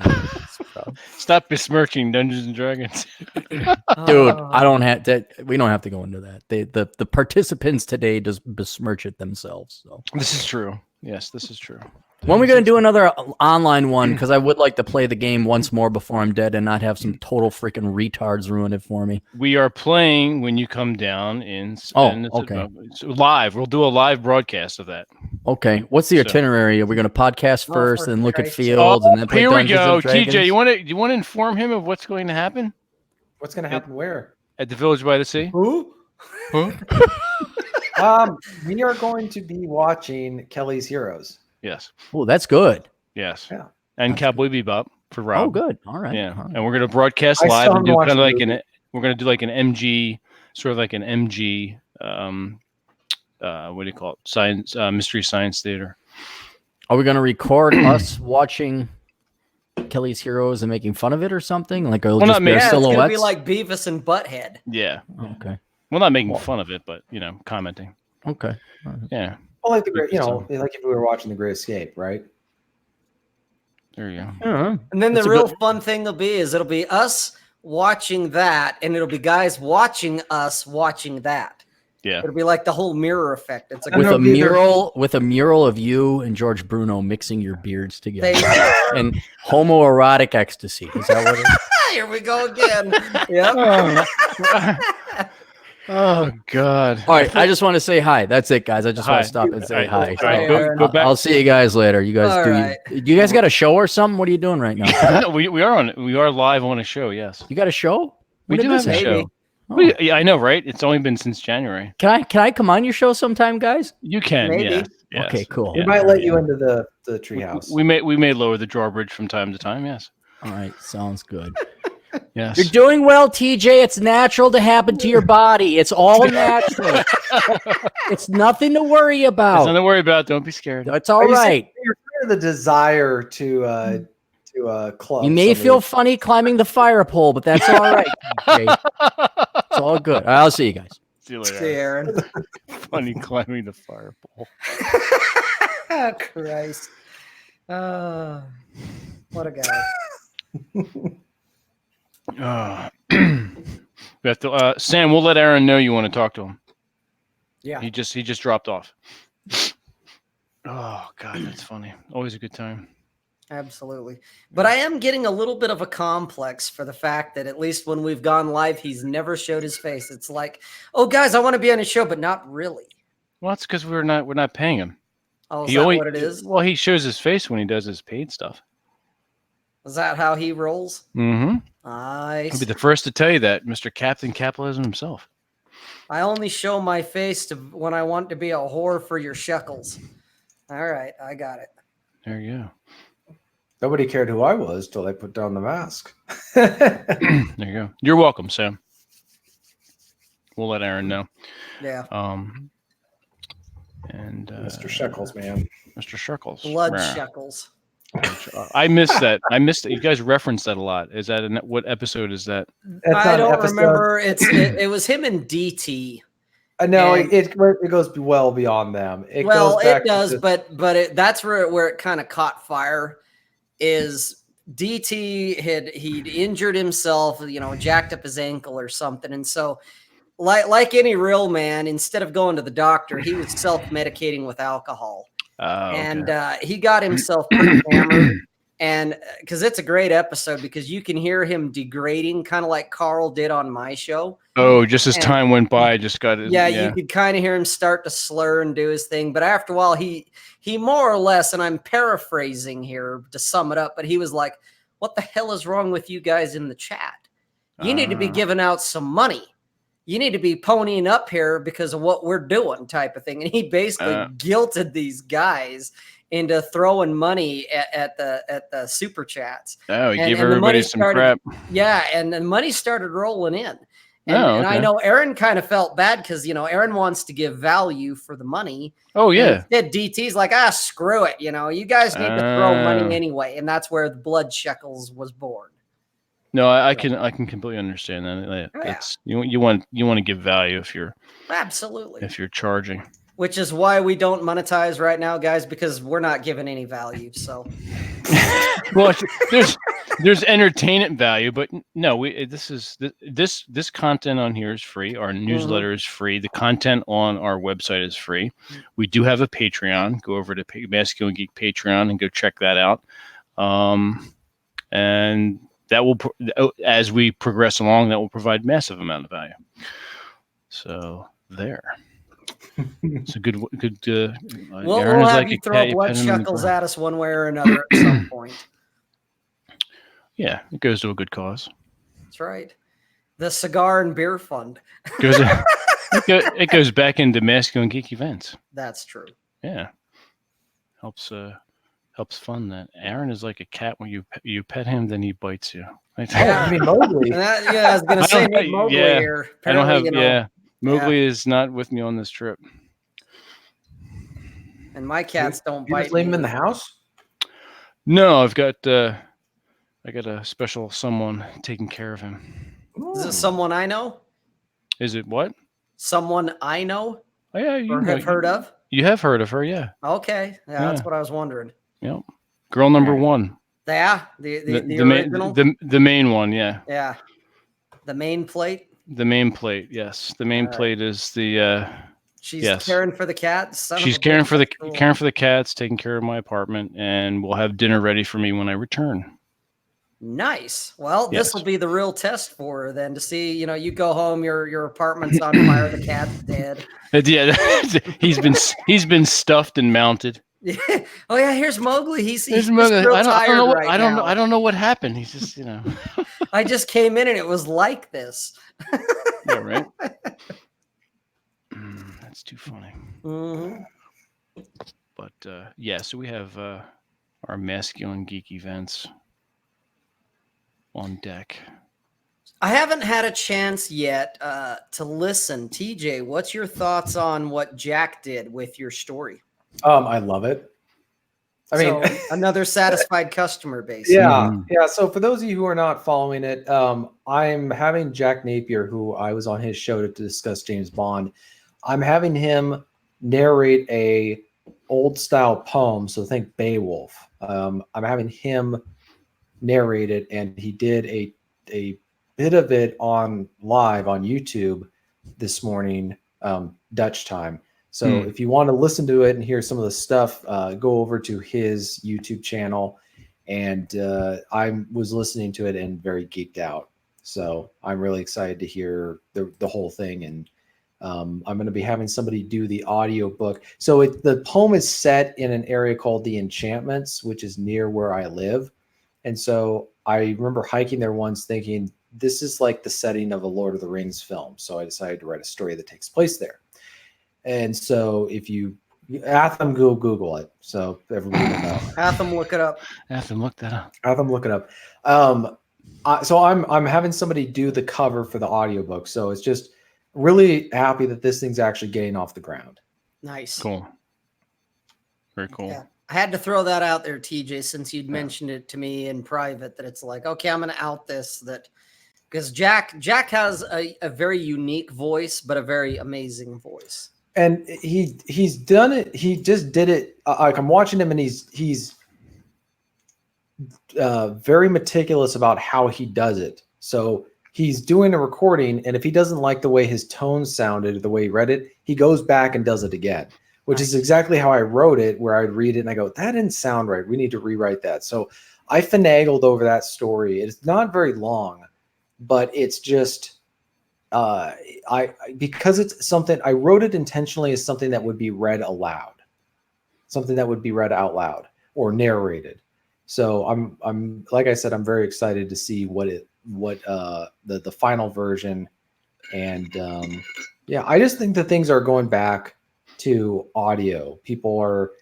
So, Stop besmirching Dungeons and Dragons. dude, Oh. I don't have to. We don't have to go into that. The participants today just besmirch it themselves. So This is true. Yes, this is true. when are we going to do another online one? Because I would like to play the game once more before I'm dead and not have some total freaking retards ruin it for me. We are playing when you come down in. Oh, and okay. It's live. We'll do a live broadcast of that. Okay, what's the So- itinerary? Are we going to podcast Oh, first for and look at Christ's fields and then play Here we Dungeons go, and Dragons? TJ. Do you want to inform him of what's going to happen What's going to happen where? at the Village by the Sea? Who? Huh? We are going to be watching Kelly's Heroes. Yes, Oh, that's good. yes. Yeah. And Cowboy Bebop for Rob. Oh, good. All right. Yeah, All right. and we're gonna broadcast I live still and do haven't kind of watched like the an. We're gonna do like an MG, sort of like an MG. What do you call it? Science, Mystery Science Theater. Are we going to record us watching Kelly's Heroes and making fun of it or something? Like, it'll Well, just not be our me. Yeah, it's gonna silhouettes? be like Beavis and Butthead. Yeah. Okay. Well, not making Well- fun of it, but commenting. Okay. Yeah. Well, like like if we were watching The Great Escape, right? There you go. Uh-huh. And then That's the a real good- fun thing will be is it'll be us watching that, and it'll be guys watching us watching that. Yeah. It'll be like the whole mirror effect. It's like With know a if either- mural of you and George Bruno mixing your beards together They- and homoerotic ecstasy. Is that what it is? Here we go again. Yep. Oh God. All right, I just want to say hi. That's it, guys. I just want Hi. to stop and say All hi. right, all right, Aaron. go back. I'll see you guys later. You guys All do. right. You guys got a show or something? What are you doing right now? we are live on a show. Yes, You got a show? we When do did have this a maybe. show. Oh. Yeah, I know, right? It's only been since January. Can I come on your show sometime, guys? You can, Maybe. yes, yes. Okay, cool. We Yeah. might let you into the treehouse. We may lower the drawbridge from time to time. Yes, All right, sounds good. yes. You're doing well, TJ. It's natural to happen to your body. It's all natural. It's nothing to worry There's about. nothing to worry about. Don't be scared. It's all Are you saying right. You're free of the desire to club. You may feel funny climbing the fire pole, but that's all right, TJ. It's all good. I'll see you guys. See you See later. Aaron. Funny climbing the fire pole. Christ. What a guy. We have to. Sam, we'll let Aaron know you want to talk to him. Yeah. He just dropped off. Oh God, that's funny. Always a good time. Absolutely. But I am getting a little bit of a complex for the fact that at least when we've gone live, he's never showed his face. It's like, oh guys, I want to be on his show, but not really. Well, that's because we're not paying him. Oh, is He that only- what it is? Well, he shows his face when he does his paid stuff. Is that how he rolls? Mm-hmm. I I'll be the first to tell you that, Mr. Captain Capitalism himself. I only show my face to when I want to be a whore for your shekels. All right, I got it. There you go. Nobody cared who I was till I put down the mask. There you go. You're welcome, Sam. We'll let Aaron know. Yeah. And Mr. Shekels, man. Mr. Shekels. Blood Rah. shekels. I missed that. I missed it. You guys referenced that a lot. Is that what episode is that? That's I not an don't episode. remember. It was him and DT. No, And- it goes well beyond them. It Well, goes back it does, to but that's where it kind of caught fire. Is DT he'd injured himself, jacked up his ankle or something, and so like any real man, instead of going to the doctor, he was self-medicating with alcohol. Okay. And he got himself pretty hammered, And because it's a great episode, because you can hear him degrading, kind of like Carl did on my show. Oh, just as And- time went by, I just got it. Yeah, you could kind of hear him start to slur and do his thing. But after a while, he more or less, and I'm paraphrasing here to sum it up, but he was like, what the hell is wrong with you guys in the chat? You need to be giving out some money. You need to be ponying up here because of what we're doing, type of thing. And he basically guilted these guys into throwing money at the super chats. Oh, he gave everybody some crap. Yeah, and the money started rolling in. And, okay. and I know Aaron kind of felt bad because, Aaron wants to give value for the money. Oh, yeah. Instead, DT's like, screw it. You guys need to throw money anyway. And that's where the Blood Shekels was born. No, I can completely understand that. That's you want to give value if you're charging. Which is why we don't monetize right now, guys, because we're not giving any value. So, well, there's entertainment value, but no, this content on here is free. Our newsletter is free. The content on our website is free. We do have a Patreon. Go over to Masculine Geek Patreon and go check that out. And that will, as we progress along, that will provide massive amount of value. So there. It's a good. We'll have you throw Blood Shekels at us one way or another at some point. Yeah, it goes to a good cause. That's right. The Cigar and Beer Fund. It goes back into Masculine Geek events. That's true. Yeah, helps fund that. Aaron is like a cat. When you pet him, then he bites you. I mean Mowgli. I was gonna say Mowgli here. I don't have. Mowgli is not with me on this trip. And my cats don't bite. You just leave him in the house? No, I've got I got a special someone taking care of him. Is it someone I know? Is it what? Someone I know? Oh, yeah, or have heard of? You have heard of her, yeah. Okay, that's what I was wondering. Yep, girl number one. Yeah, the original, the main one, yeah. Yeah, the main plate. The main plate, yes. The main plate is the. She's caring for the cats. She's caring for the cats, taking care of my apartment, and we'll have dinner ready for me when I return. Nice. Well, this will be the real test for her then, to see. You go home, your apartment's on fire, the cat's dead. Yeah, he's been stuffed and mounted. Yeah. Oh yeah, here's Mowgli. He's Mowgli. real tired right now. I don't know what happened. He's just I just came in and it was like this. Yeah, right. That's too funny. Mm-hmm. But so we have our Masculine Geek events on deck. I haven't had a chance yet to listen. TJ, what's your thoughts on what Jack did with your story? I love it. I mean, another satisfied customer base. Yeah. So for those of you who are not following it, I'm having Jack Napier, who I was on his show to discuss James Bond. I'm having him narrate a old style poem. So think Beowulf. I'm having him narrate it, and he did a bit of it on live on YouTube this morning, Dutch time. So if you want to listen to it and hear some of the stuff, go over to his YouTube channel. And I was listening to it and very geeked out. So I'm really excited to hear the whole thing. And I'm going to be having somebody do the audio book. So the poem is set in an area called the Enchantments, which is near where I live. And so I remember hiking there once thinking, this is like the setting of a Lord of the Rings film. So I decided to write a story that takes place there. And so if you Atham, go Google it. So everybody will know. Atham, look it up. Atham, look that up. Atham, look it up. So I'm having somebody do the cover for the audiobook. So it's just really happy that this thing's actually getting off the ground. Nice. Cool. Very cool. Yeah. I had to throw that out there, TJ, since you'd mentioned it to me in private, that it's like, okay, I'm going to out this, because Jack has a very unique voice, but a very amazing voice. And he's done it. He just did it. Like I'm watching him, and he's very meticulous about how he does it. So he's doing a recording, and if he doesn't like the way his tone sounded, the way he read it, he goes back and does it again, which is exactly how I wrote it, where I'd read it and I go, that didn't sound right. We need to rewrite that. So I finagled over that story. It's not very long, but it's just because it's something I wrote it intentionally as something that would be read aloud, something that would be read out loud or narrated. So I'm like I said, I'm very excited to see the final version. And yeah, I just think that things are going back to audio. People are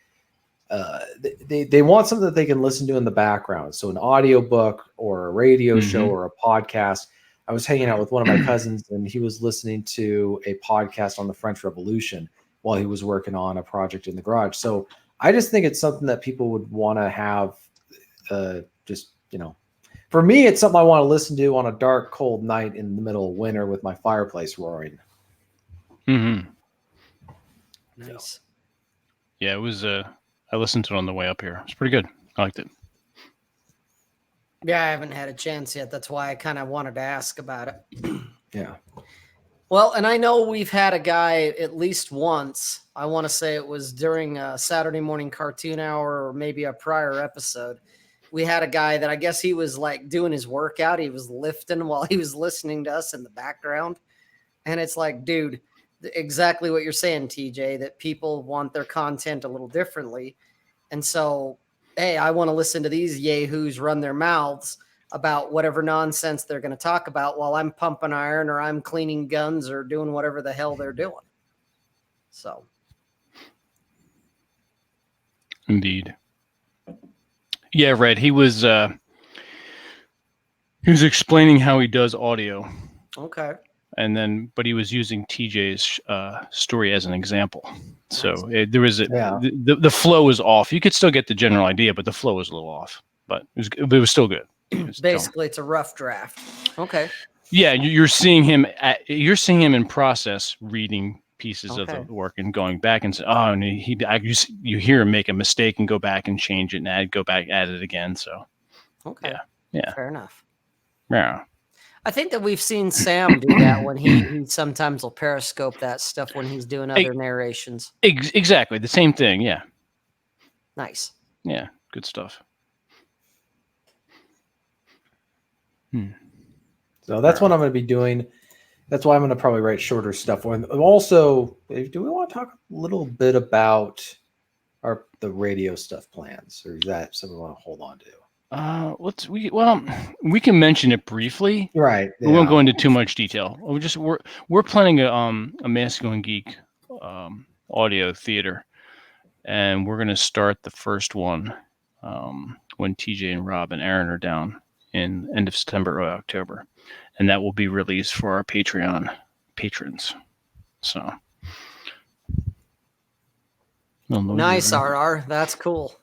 they want something that they can listen to in the background. So an audio book or a radio show or a podcast. I was hanging out with one of my cousins and he was listening to a podcast on the French Revolution while he was working on a project in the garage. So I just think it's something that people would want to have just, you know, for me, it's something I want to listen to on a dark, cold night in the middle of winter with my fireplace roaring. Mm-hmm. Nice. Yeah, it was. I listened to it on the way up here. It's pretty good. I liked it. Yeah, I haven't had a chance yet. That's why I kind of wanted to ask about it. Yeah. Well, and I know we've had a guy at least once. I want to say it was during a Saturday morning cartoon hour or maybe a prior episode. We had a guy that I guess he was like doing his workout. He was lifting while he was listening to us in the background. And it's like, dude, exactly what you're saying, TJ, that people want their content a little differently. And so, hey, I want to listen to these yahoos run their mouths about whatever nonsense they're going to talk about while I'm pumping iron or I'm cleaning guns or doing whatever the hell they're doing. So. Indeed. Yeah, Red. He was explaining how he does audio. Okay. And then, but he was using TJ's story as an example. So there was the flow was off. You could still get the general idea, but the flow was a little off. But it was still good. Basically, it's a rough draft. Okay. Yeah, you're seeing him. You're seeing him in process, reading pieces of the work and going back and say, "Oh," and you hear him make a mistake and go back and change it and go back, add it again. So, okay, yeah, fair enough. Yeah. I think that we've seen Sam do that when he sometimes will periscope that stuff when he's doing other narrations. Exactly. The same thing. Yeah. Nice. Yeah. Good stuff. So that's what I'm going to be doing. That's why I'm going to probably write shorter stuff. And also, do we want to talk a little bit about the radio stuff plans, or is that something we want to hold on to? We can mention it briefly. Right. We won't go into too much detail. We're planning a Masculine Geek audio theater, and we're going to start the first one when TJ and Rob and Aaron are down in end of September or October, and that will be released for our Patreon patrons. So nice, RR. That's cool.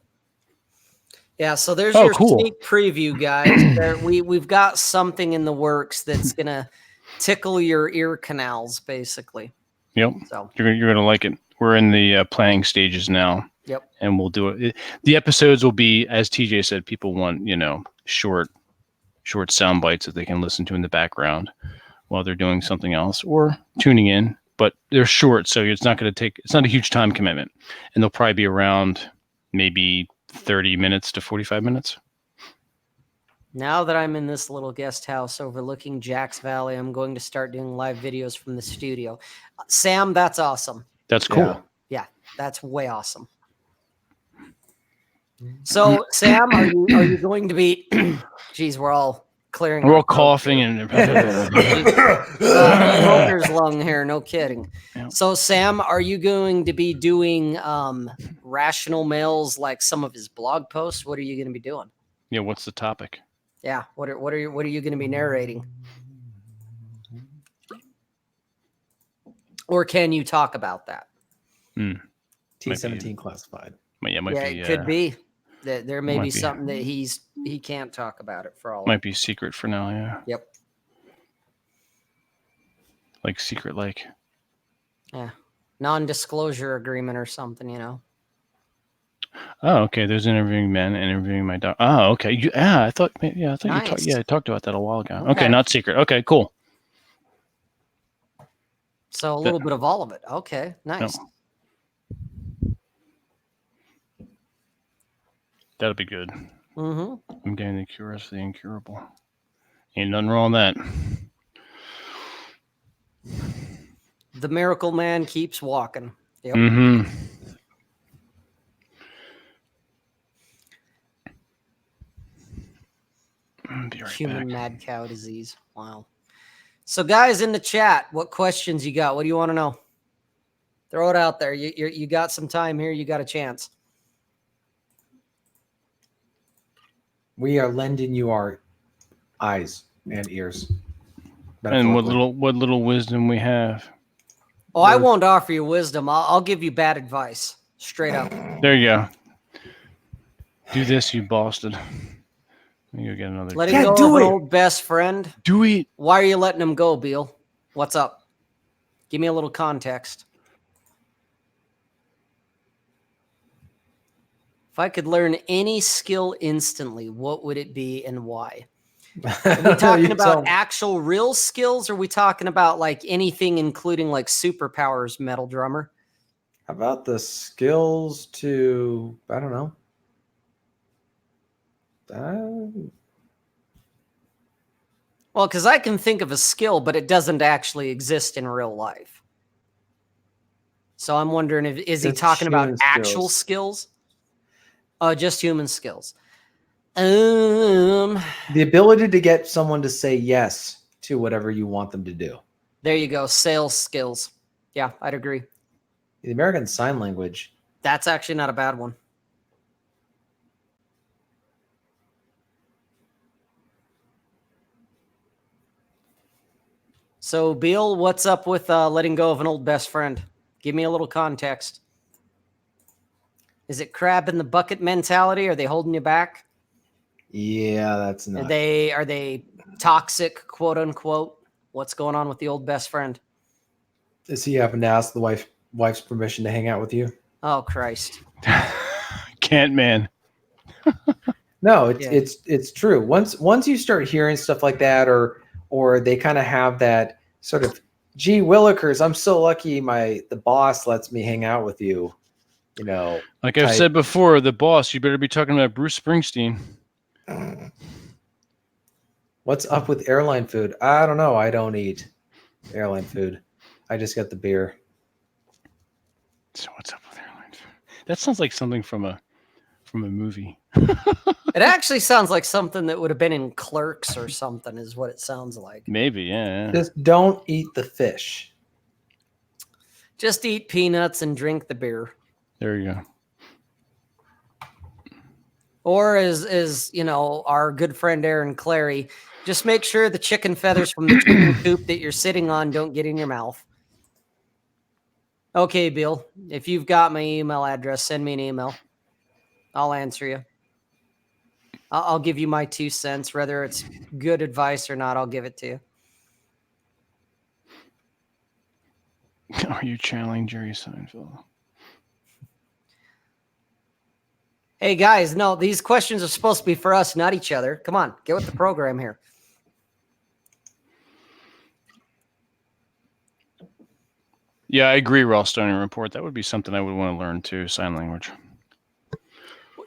Yeah, so there's your sneak preview, guys. We've got something in the works that's gonna tickle your ear canals, basically. Yep. So you're gonna like it. We're in the planning stages now. Yep. And we'll do it. The episodes will be, as TJ said, people want short sound bites that they can listen to in the background while they're doing something else or tuning in. But they're short, so it's not a huge time commitment, and they'll probably be around maybe 30 minutes to 45 minutes. Now that I'm in this little guest house overlooking Jack's Valley, I'm going to start doing live videos from the studio. Sam, that's awesome. That's cool. Yeah, that's way awesome. So, Sam, are you going to be? Geez, we're all clearing. We're all coughing and smoker's lung here. No kidding. Yeah. So, Sam, are you going to be doing Rational Mails like some of his blog posts? What are you going to be doing? Yeah. What's the topic? Yeah. What are you going to be narrating? Or can you talk about that? T-17 classified. It could be. There may be something that he can't talk about it for all. Might be secret for now, yeah. Yep. Like Secret Lake. Yeah. Non-disclosure agreement or something, Oh, okay. There's interviewing men, interviewing my dog. Oh, okay. I thought nice. I talked about that a while ago. Okay, not secret. Okay, cool. So a little bit of all of it. Okay, nice. No. That'll be good. Mm-hmm. I'm getting the curious of the incurable. Ain't nothing wrong with that. The miracle man keeps walking. Yep. Mm-hmm. Be right Human back. mad cow disease. Wow. So, guys in the chat, what questions you got? What do you want to know? Throw it out there. You got some time here. You got a chance. We are lending you our eyes and ears. And what metaphorically. little wisdom we have. Oh, I won't offer you wisdom. I'll give you bad advice. Straight up. There you go. Do this, you bastard. Let me go get another. Letting go of an old best friend. Do it. Why are you letting him go, Beal? What's up? Give me a little context. If I could learn any skill instantly, what would it be and why? Are we talking about actual real skills? Or are we talking about like anything, including like superpowers, metal drummer? How about the skills to, I don't know. Well, because I can think of a skill, but it doesn't actually exist in real life. So I'm wondering, is he talking about actual skills? Just human skills. The ability to get someone to say yes to whatever you want them to do. There you go. Sales skills. Yeah, I'd agree. The American Sign Language. That's actually not a bad one. So, Beal, what's up with letting go of an old best friend? Give me a little context. Is it crab in the bucket mentality? Are they holding you back? Yeah, that's not. Are they toxic, quote unquote? What's going on with the old best friend? Does he happen to ask the wife's permission to hang out with you? Oh, Christ. Can't, man. No, it's true. Once you start hearing stuff like that, or they kind of have that sort of, gee willikers, I'm so lucky the boss lets me hang out with you. You know, like I've said before, the boss, you better be talking about Bruce Springsteen. What's up with airline food? I don't know. I don't eat airline food. I just get the beer. So what's up with airline food? That sounds like something from a movie. It actually sounds like something that would have been in Clerks or something is what it sounds like. Maybe, yeah. Just don't eat the fish. Just eat peanuts and drink the beer. There you go. Or as you know, our good friend Aaron Clary, just make sure the chicken feathers from the chicken coop that you're sitting on don't get in your mouth. Okay, Bill, if you've got my email address, send me an email. I'll answer you. I'll give you my 2 cents, whether it's good advice or not. I'll give it to you. Are you channeling Jerry Seinfeld? Hey, guys, no, these questions are supposed to be for us, not each other. Come on, get with the program here. Yeah, I agree, Ralstonian Report. That would be something I would want to learn too, sign language.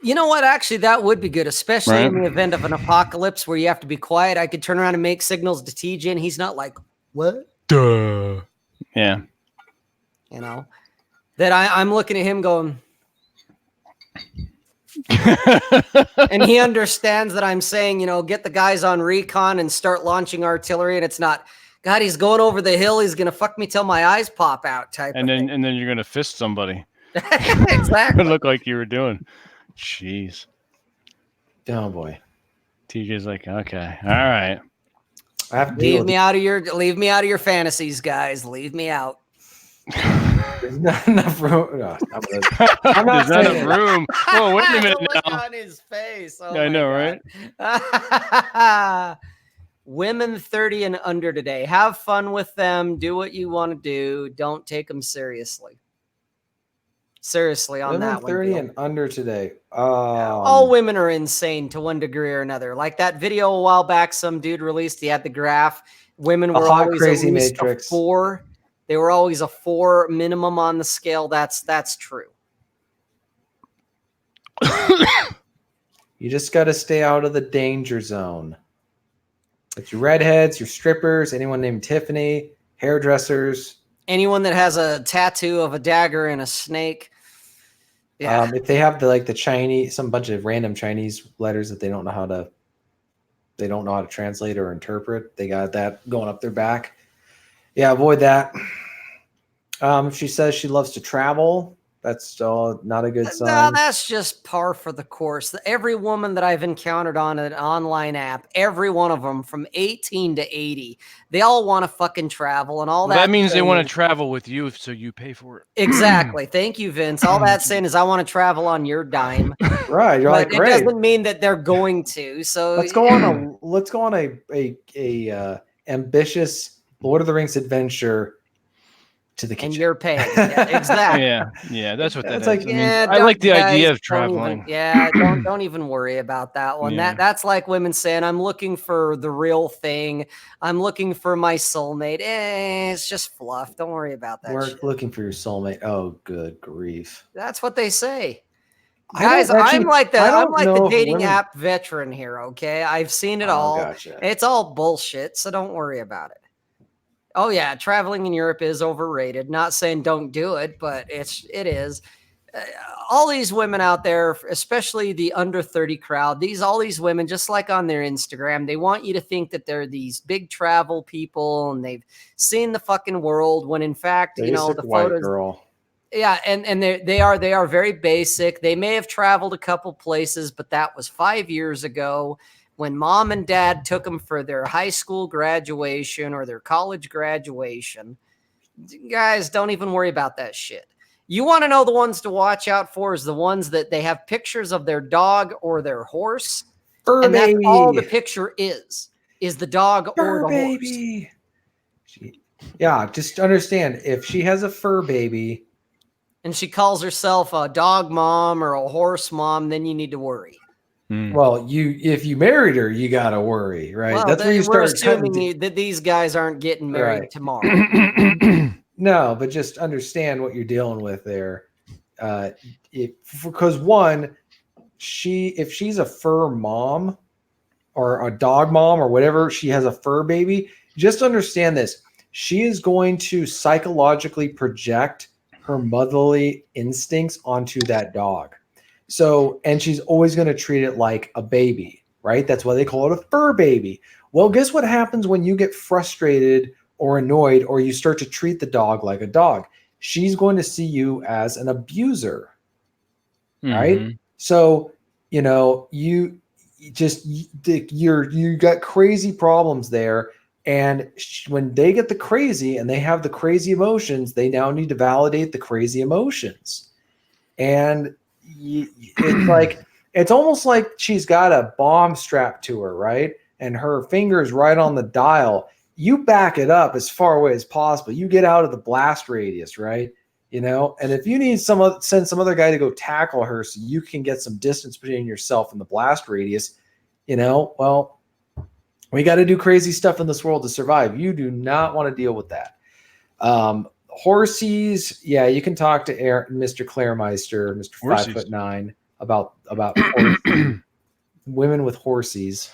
You know what? Actually, that would be good, especially in the event of an apocalypse where you have to be quiet. I could turn around and make signals to TJ, and he's not like, what? Duh. Yeah. You know, that I'm looking at him going, and he understands that I'm saying, you know, get the guys on recon and start launching artillery. And it's not, God, he's going over the hill. He's going to fuck me till my eyes pop out type and of then thing. And then you're going to fist somebody. Exactly. It looked like you were doing. Jeez. Oh boy. TJ's like, okay, all right. I have to leave me out of your fantasies, guys. Leave me out. There's not enough room. No, I'm not There's not enough room. Whoa, wait a minute now. On his face. Oh, I know, God. Right? Women 30 and under today. Have fun with them. Do what you want to do. Don't take them seriously. Seriously on women that one. 30 and under today. All women are insane to one degree or another. Like that video a while back, some dude released. He had the graph. Women were always crazy at least matrix. A 4. They were always a 4 minimum on the scale. That's true. You just got to stay out of the danger zone. It's your redheads, your strippers, anyone named Tiffany, hairdressers. Anyone that has a tattoo of a dagger and a snake. Yeah. If they have the Chinese, some bunch of random Chinese letters that they don't know how to translate or interpret, they got that going up their back. Yeah, avoid that. If she says she loves to travel, that's still not a good sign. No, that's just par for the course. Every woman that I've encountered on an online app, every one of them from 18 to 80, they all want to fucking travel and all that. That means they want to travel with you, so you pay for it. Exactly. Thank you, Vince. All that's saying is I want to travel on your dime. Right. You're But like, great. it doesn't mean that they're going to. So Let's go on a ambitious Lord of the Rings adventure to the kitchen. And you're paying. Yeah, exactly. Yeah, that's what It's that like, is. I like the idea of Don't traveling. don't even worry about that one. Yeah. That's like women saying, I'm looking for the real thing. I'm looking for my soulmate. It's just fluff. Don't worry about that. We're looking for your soulmate. Oh, good grief. That's what they say. Guys, I'm like the dating app veteran here, okay? I've seen it all. Gotcha. It's all bullshit, so don't worry about it. Oh yeah, traveling in Europe is overrated. Not saying don't do it, but it is. All these women out there, especially the under 30 crowd, all these women, just like on their Instagram, they want you to think that they're these big travel people and they've seen the fucking world. When in fact, Basic the white photos. Girl. Yeah, and they are very basic. They may have traveled a couple places, but that was 5 years ago. When mom and dad took them for their high school graduation or their college graduation. Guys, don't even worry about that shit. You want to know the ones to watch out for is the ones that they have pictures of their dog or their horse. Fur and baby. That's all the picture is the dog Fur or the baby. horse. Yeah, just understand, if she has a fur baby and she calls herself a dog mom or a horse mom, then you need to worry. Well, if you married her, you gotta worry, right? Well, That's where you we're start assuming that these guys aren't getting married tomorrow. No, but just understand what you're dealing with there. Because one, if she's a fur mom or a dog mom or whatever, she has a fur baby. Just understand this: she is going to psychologically project her motherly instincts onto that dog. So, and she's always going to treat it like a baby, right? That's why they call it a fur baby. Well, guess what happens when you get frustrated or annoyed or you start to treat the dog like a dog? She's going to see you as an abuser, right? So, you got crazy problems there. And when they get the crazy and they have the crazy emotions, they now need to validate the crazy emotions. And it's almost like she's got a bomb strapped to her, right? And her finger's right on the dial. You back it up as far away as possible. You get out of the blast radius, right? And if you need send some other guy to go tackle her so you can get some distance between yourself and the blast radius, well, we got to do crazy stuff in this world to survive. You do not want to deal with that. Horsies, yeah, you can talk to Mr. Clairmeister, Mr. 5'9", about women with horsies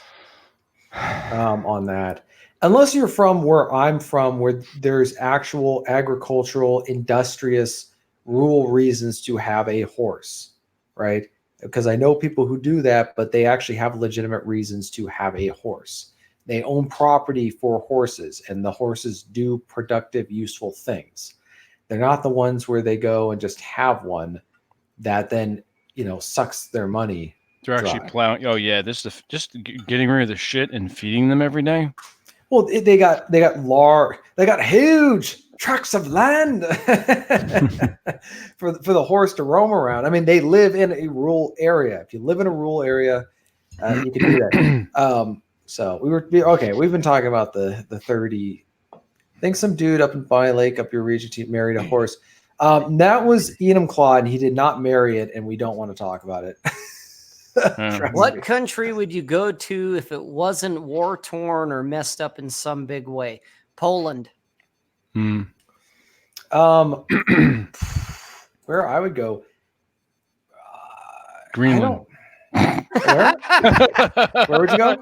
on that. Unless you're from where I'm from, where there's actual agricultural, industrious, rural reasons to have a horse, right? Because I know people who do that, but they actually have legitimate reasons to have a horse. They own property for horses, and the horses do productive, useful things. They're not the ones where they go and just have one that then, sucks their money. They're actually plowing. Oh yeah, this is just getting rid of the shit and feeding them every day. Well, they got huge tracts of land for the horse to roam around. I mean, they live in a rural area. If you live in a rural area, you can do that. So we've been talking about the 30. I think some dude up in Valley Lake, up your region, married a horse. That was Enumclaw, and he did not marry it, and we don't want to talk about it. What country would you go to if it wasn't war-torn or messed up in some big way? Poland. Where I would go, Greenland. Where? Where would you go?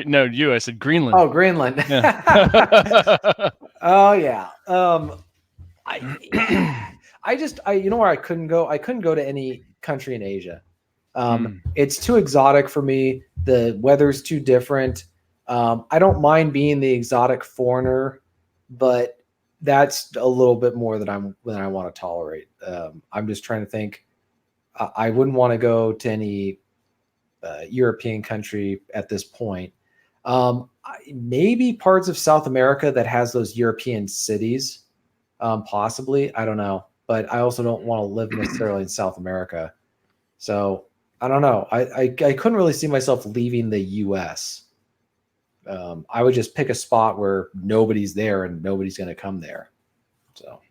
No, you. I said Greenland. Oh, Greenland. Yeah. Oh yeah. You know where I couldn't go? I couldn't go to any country in Asia. It's too exotic for me. The weather's too different. I don't mind being the exotic foreigner, but that's a little bit more than I want to tolerate. I'm just trying to think. I wouldn't want to go to any European country at this point. Maybe parts of South America that has those European cities, possibly. I don't know, but I also don't want to live necessarily in South America. So I don't know. I couldn't really see myself leaving the U.S. I would just pick a spot where nobody's there and nobody's going to come there. So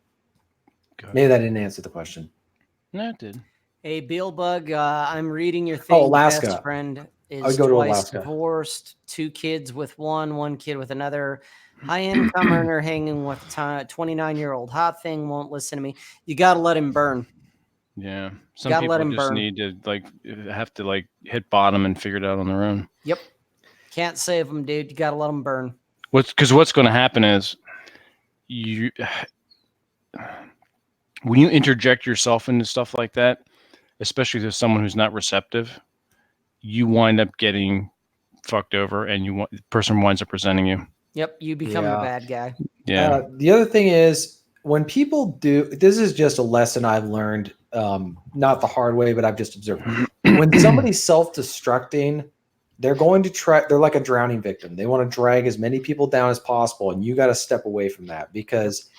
maybe that didn't answer the question. No, it did. Hey, Beelbug, I'm reading your thing. Oh, Alaska. Best friend I'd is go to twice Alaska. divorced, 2 kids with one kid with another. High income earner hanging with 29-year-old. Hot thing, won't listen to me. You got to let him burn. Yeah. Some Gotta let people him just burn. need to have to hit bottom and figure it out on their own. Yep. Can't save them, dude. You got to let them burn. What's going to happen is when you interject yourself into stuff like that, especially to someone who's not receptive, you wind up getting fucked over, and the person winds up resenting you. Yep, you become the bad guy. Yeah. The other thing is when people do, this is just a lesson I've learned, not the hard way, but I've just observed. When somebody's self-destructing, they're going to try, they're like a drowning victim. They want to drag as many people down as possible, and you got to step away from that because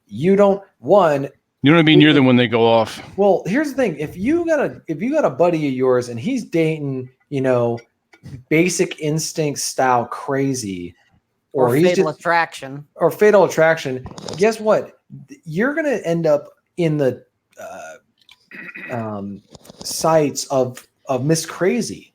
you don't want to be near them when they go off. Well, here's the thing: if you got a buddy of yours and he's dating, Basic Instinct style crazy, or Fatal Attraction, guess what? You're gonna end up in the sights of Miss Crazy.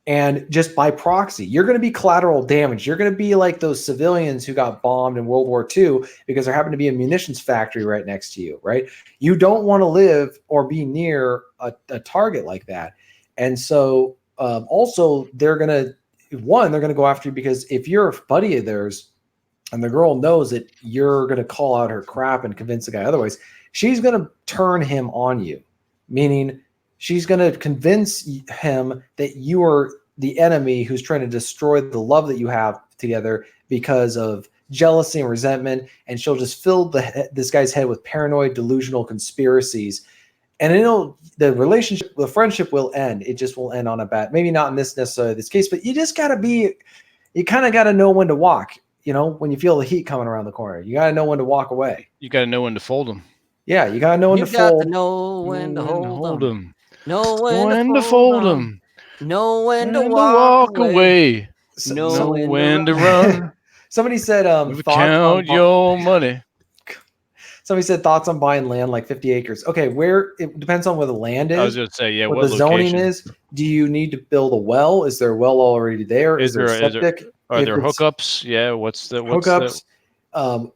And just by proxy, you're going to be collateral damage. You're going to be like those civilians who got bombed in World War II because there happened to be a munitions factory right next to you, right? You don't want to live or be near a target like that. And so also they're going to go after you because if you're a buddy of theirs and the girl knows that you're going to call out her crap and convince the guy otherwise, she's going to turn him on you, meaning she's going to convince him that you are the enemy who's trying to destroy the love that you have together because of jealousy and resentment. And she'll just fill this guy's head with paranoid, delusional conspiracies. And the friendship will end. It just will end on a bad, maybe not in this case, but you just got to you kind of got to know when to walk, when you feel the heat coming around the corner. You got to know when to walk away. You got to know when to fold them. Yeah, you got to know when to fold. You got to know when to hold them. Know when to fold them. Know when to walk away. Know when to run. Somebody said, count your money. Somebody said thoughts on buying land like 50 acres. Okay, it depends on where the land is. I was going to say, what the zoning is. Do you need to build a well? Is there a well already there? Is there septic? Are there hookups? Yeah. What's hookups?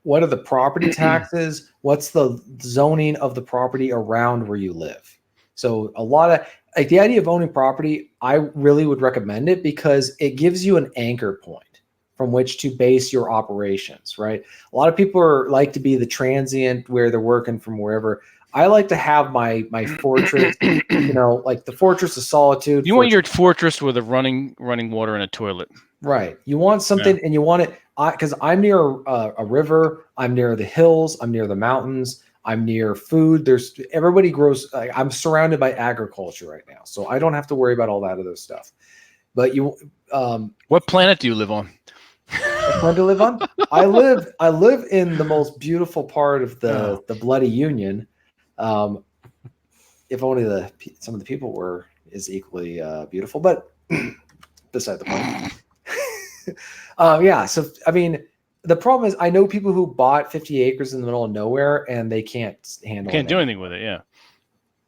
What are the property taxes? What's the zoning of the property around where you live? So a lot of the idea of owning property, I really would recommend it because it gives you an anchor point from which to base your operations, right? A lot of people like to be the transient where they're working from wherever. I like to have my fortress, like the Fortress of Solitude. You want your fortress with a running water and a toilet. Right. You want something and you want it because I'm near a river. I'm near the hills. I'm near the mountains. I'm near food. Everybody grows. I'm surrounded by agriculture right now, so I don't have to worry about all that other stuff. But what planet do you live on? What planet to live on? I live in the most beautiful part of the Bloody Union. If only some of the people were as equally beautiful, but beside the point. So I mean. The problem is I know people who bought 50 acres in the middle of nowhere and they can't handle it. Can't do anything with it, yeah.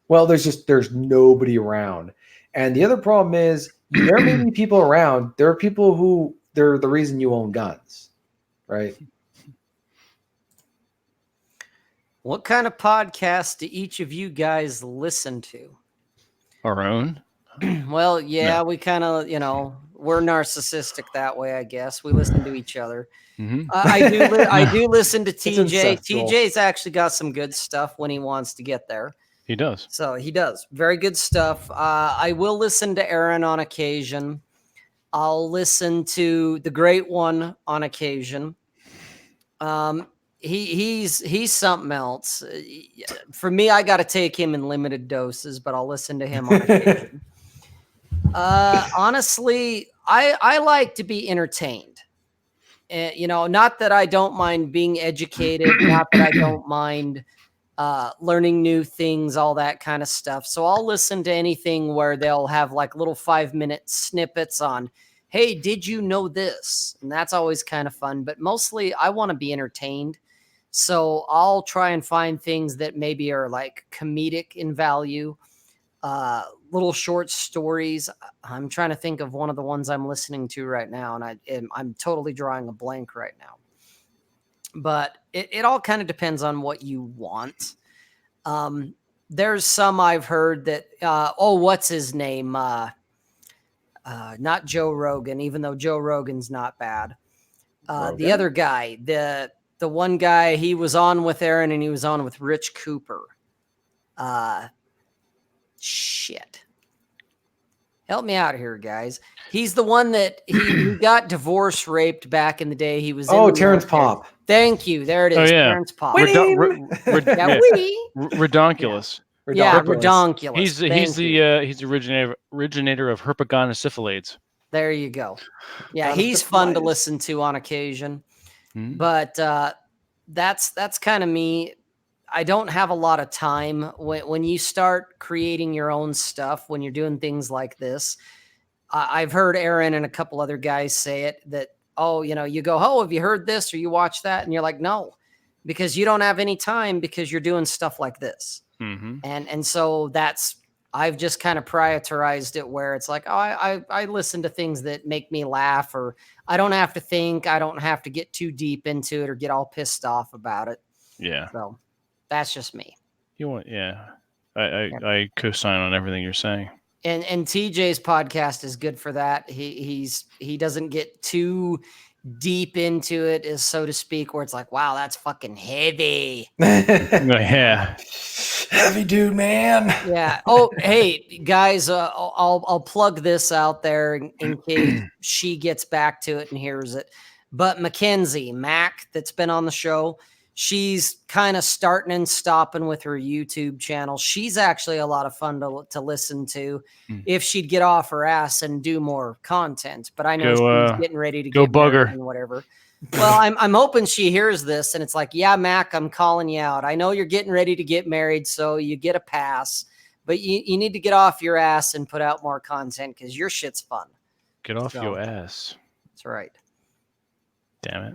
Well, there's nobody around. And the other problem is there may be people around. There are people who they're the reason you own guns, right? What kind of podcast do each of you guys listen to? Our own? Well, yeah, we kind of, we're narcissistic that way, I guess. We listen to each other. Mm-hmm. I do listen to TJ. incestual. TJ's actually got some good stuff when he wants to get there. He does. So he does very good stuff. I will listen to Aaron on occasion. I'll listen to the Great One on occasion. He's something else. For me, I got to take him in limited doses, but I'll listen to him on occasion. Honestly, I like to be entertained. Not that I don't mind being educated, not that I don't mind learning new things, all that kind of stuff. So I'll listen to anything where they'll have like little 5-minute snippets on, hey, did you know this? And that's always kind of fun. But mostly I want to be entertained. So I'll try and find things that maybe are like comedic in value, little short stories. I'm trying to think of one of the ones I'm listening to right now, and I'm totally drawing a blank right now. But it all kind of depends on what you want. There's some I've heard that, what's his name? Not Joe Rogan, even though Joe Rogan's not bad. The other guy, the one guy, he was on with Aaron and he was on with Rich Cooper. Shit. Help me out here, guys. He's the one that he got divorce raped back in the day. He was Terrence Popp. Thank you. There it is. Oh, yeah. Terrence Popp. Redonkulous. Yeah, redonkulous. He's the originator of herpagonosyphilades. There you go. Yeah, he's fun to listen to on occasion. Mm-hmm. But that's kind of me. I don't have a lot of time when you start creating your own stuff, when you're doing things like this. I've heard Aaron and a couple other guys say it that, you go, oh, have you heard this or you watch that? And you're like, no, because you don't have any time because you're doing stuff like this. Mm-hmm. And so I've just kind of prioritized it where it's like, I listen to things that make me laugh, or I don't have to think. I don't have to get too deep into it or get all pissed off about it. Yeah. So that's just me. I co-sign on everything you're saying. And TJ's podcast is good for that. He doesn't get too deep into it, is so to speak, where it's like, wow, that's fucking heavy. Yeah. Heavy dude, man. Yeah. Oh, hey guys, I'll plug this out there in case she gets back to it and hears it. But Mackenzie Mac, that's been on the show, she's kind of starting and stopping with her YouTube channel. She's actually a lot of fun to listen to if she'd get off her ass and do more content. But I know she's getting ready to go bug her and whatever. Well, I'm hoping she hears this and it's like, yeah, Mac, I'm calling you out. I know you're getting ready to get married, so you get a pass, but you need to get off your ass and put out more content because your shit's fun. Get off your ass. That's right. Damn it.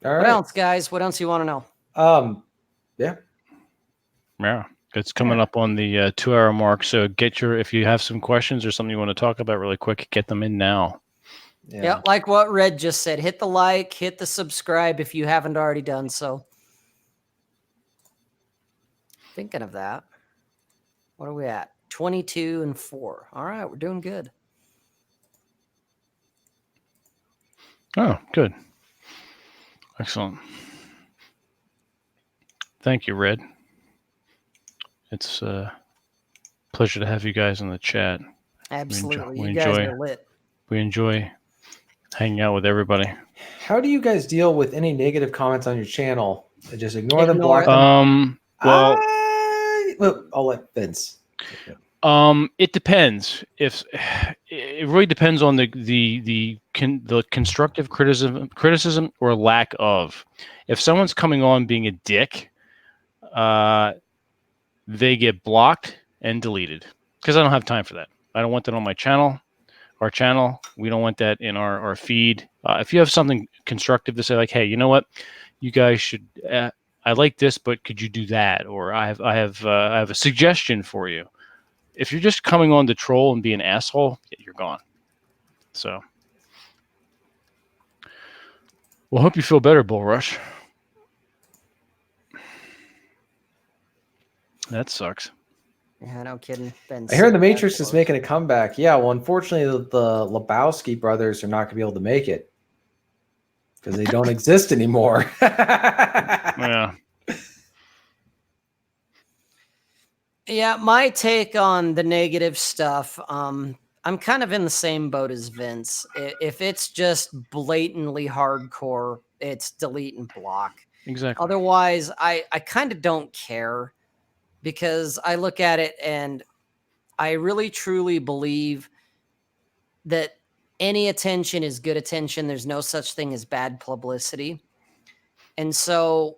All right. What else, guys? What else you want to know? Yeah. It's coming up on the 2-hour mark. So if you have some questions or something you want to talk about really quick, get them in now. Yeah, like what Red just said. Hit the like, hit the subscribe if you haven't already done so. Thinking of that. What are we at? 22 and 4. All right, we're doing good. Oh, good. Excellent. Thank you, Red. It's a pleasure to have you guys in the chat. Absolutely. We you guys are lit. We enjoy hanging out with everybody. How do you guys deal with any negative comments on your channel? Just ignore them, block them? Well, I'll let Vince. It depends. If it really depends on the constructive criticism or lack of. If someone's coming on being a dick, they get blocked and deleted because I don't have time for that. I don't want that on my channel, our channel. We don't want that in our feed. If you have something constructive to say, like, hey, you know what, you guys should. I like this, but could you do that? Or I have a suggestion for you. If you're just coming on to troll and be an asshole, you're gone. So, well, hope you feel better, Bull Rush. That sucks. Yeah, no kidding. I hear the Matrix is making a comeback. Yeah, well, unfortunately, the Lebowski brothers are not going to be able to make it because they don't exist anymore. Yeah. Yeah, my take on the negative stuff, I'm kind of in the same boat as Vince. If it's just blatantly hardcore, it's delete and block. Exactly. Otherwise, I kind of don't care because I look at it and I really truly believe that any attention is good attention. There's no such thing as bad publicity. And so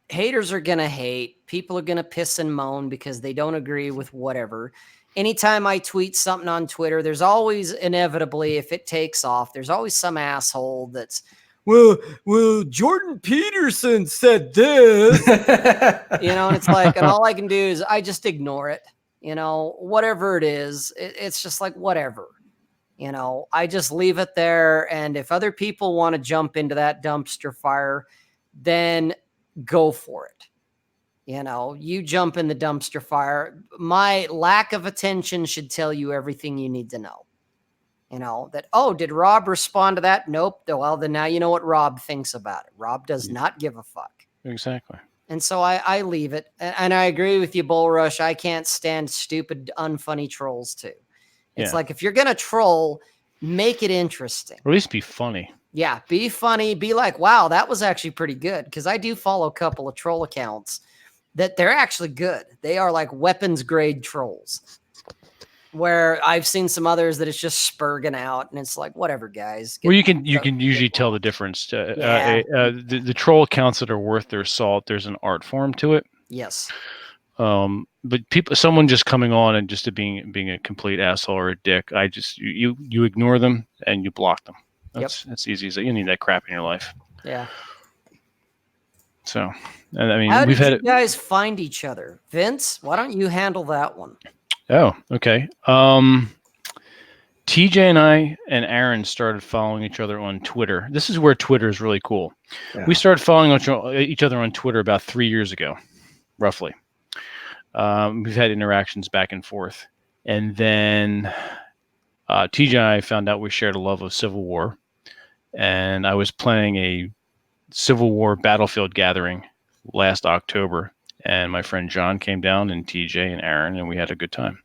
haters are going to hate. People are going to piss and moan because they don't agree with whatever. Anytime I tweet something on Twitter, there's always inevitably, if it takes off, there's always some asshole that's, well, Jordan Peterson said this, and it's like, and all I can do is I just ignore it, whatever it is, it's just like, whatever, I just leave it there. And if other people want to jump into that dumpster fire, then go for it. You jump in the dumpster fire. My lack of attention should tell you everything you need to know. That, oh, did Rob respond to that? Nope. Well, then now you know what Rob thinks about it. Rob does not give a fuck. Exactly. And so I leave it. And I agree with you, Bull Rush. I can't stand stupid, unfunny trolls too. It's like, if you're going to troll, make it interesting. Or at least be funny. Yeah, be funny. Be like, wow, that was actually pretty good. Because I do follow a couple of troll accounts that they're actually good. They are like weapons grade trolls. Where I've seen some others that it's just spurging out, and it's like, whatever, guys. Well, you can usually tell the difference. The troll accounts that are worth their salt, there's an art form to it. Yes. But someone just coming on and just being a complete asshole or a dick, you ignore them and you block them. That's easy. You need that crap in your life. Yeah. So, and I mean, how did you guys find each other? Vince, why don't you handle that one? Oh, okay. TJ and I and Aaron started following each other on Twitter. This is where Twitter is really cool. Yeah. We started following each other on Twitter about 3 years ago, roughly. We've had interactions back and forth. And then TJ and I found out we shared a love of Civil War. And I was planning a Civil War battlefield gathering last October. And my friend John came down, and TJ and Aaron, and we had a good time.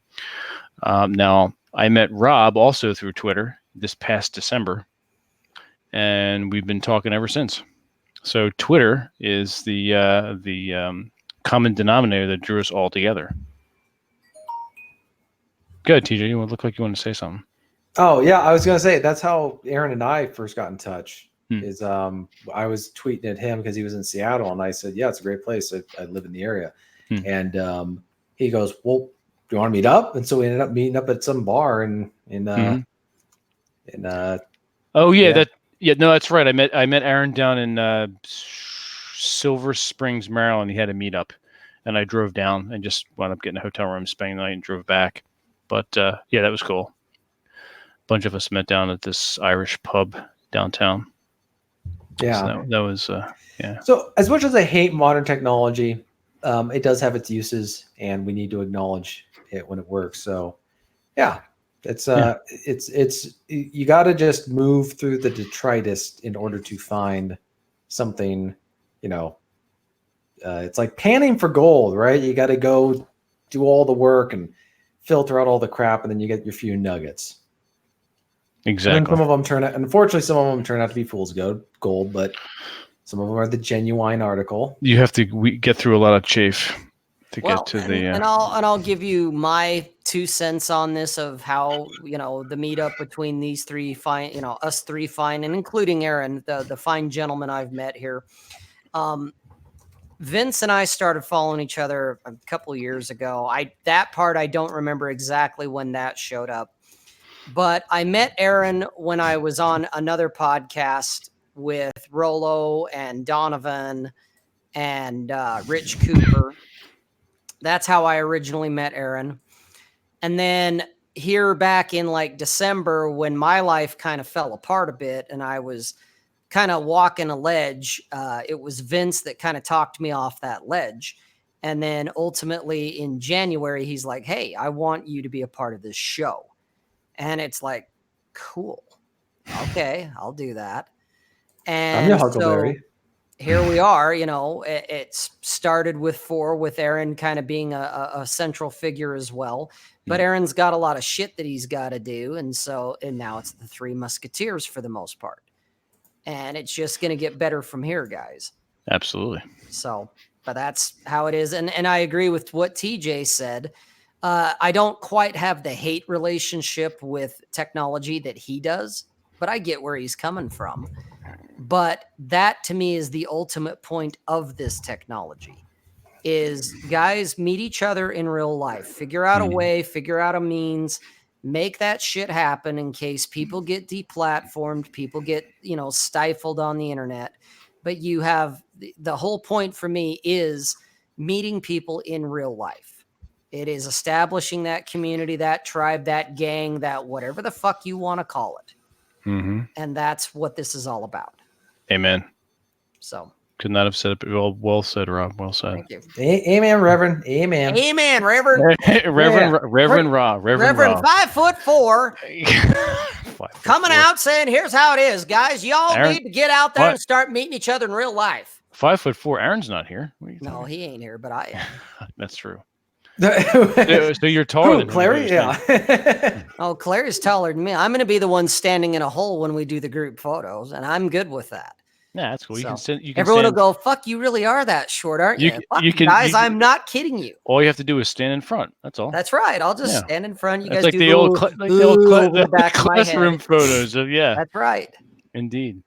Now, I met Rob also through Twitter this past December, and we've been talking ever since. So Twitter is the common denominator that drew us all together. Good, TJ. You look like you want to say something. Oh, yeah. I was going to say, that's how Aaron and I first got in touch. Is I was tweeting at him because he was in Seattle, and I said, yeah, it's a great place. I live in the area. And he goes, well, do you want to meet up? And so we ended up meeting up at some bar in that's right. I met Aaron down in Silver Springs, Maryland. He had a meetup, and I drove down and just wound up getting a hotel room, spending the night, and drove back. But that was cool. A bunch of us met down at this Irish pub downtown. Yeah, so that was So as much as I hate modern technology, it does have its uses, and we need to acknowledge it when it works. So, yeah, it's you got to just move through the detritus in order to find something. It's like panning for gold, right? You got to go do all the work and filter out all the crap, and then you get your few nuggets. Exactly. And some of them unfortunately, some of them turn out to be fool's gold, but some of them are the genuine article. You have to get through a lot of chafe to get to the. And I'll give you my 2 cents on this of how the meetup between these three fine, us three fine, and including Aaron, the fine gentleman I've met here. Vince and I started following each other a couple of years ago. That part I don't remember exactly when that showed up. But I met Aaron when I was on another podcast with Rolo and Donovan and Rich Cooper. That's how I originally met Aaron. And then here back in like December, when my life kind of fell apart a bit and I was kind of walking a ledge, it was Vince that kind of talked me off that ledge. And then ultimately in January, he's like, hey, I want you to be a part of this show. And it's like, cool. Okay, I'll do that. I'm your And so Huckleberry. here we are, it started with 4, with Aaron kind of being a central figure as well. But Aaron's got a lot of shit that he's got to do. And now it's the 3 Musketeers for the most part. And it's just going to get better from here, guys. Absolutely. So, but that's how it is. And I agree with what TJ said. I don't quite have the hate relationship with technology that he does, but I get where he's coming from. But that to me is the ultimate point of this technology is guys meet each other in real life, figure out a way, figure out a means, make that shit happen in case people get deplatformed, people get, stifled on the internet. But you have the whole point for me is meeting people in real life. It is establishing that community, that tribe, that gang, that whatever the fuck you want to call it. And that's what this is all about. Amen. So could not have said it well said, Rob. Well said. Thank you. Amen, Reverend. Amen. Amen, Reverend. Reverend Ra. Reverend 5'4", coming out saying, "Here's how it is, guys. Y'all need to get out there and start meeting each other in real life." 5'4". Aaron's not here. No, he ain't here, but I am. That's true. So you're taller than Clary. Yeah. Oh, Clary's taller than me. I'm going to be the one standing in a hole when we do the group photos, and I'm good with that. Yeah, that's cool. So, you can everyone will go, "Fuck, you really are that short, aren't you?" Guys, I'm not kidding you. All you have to do is stand in front. That's all. That's right. I'll just stand in front. You guys like do the old classroom photos of That's right. Indeed.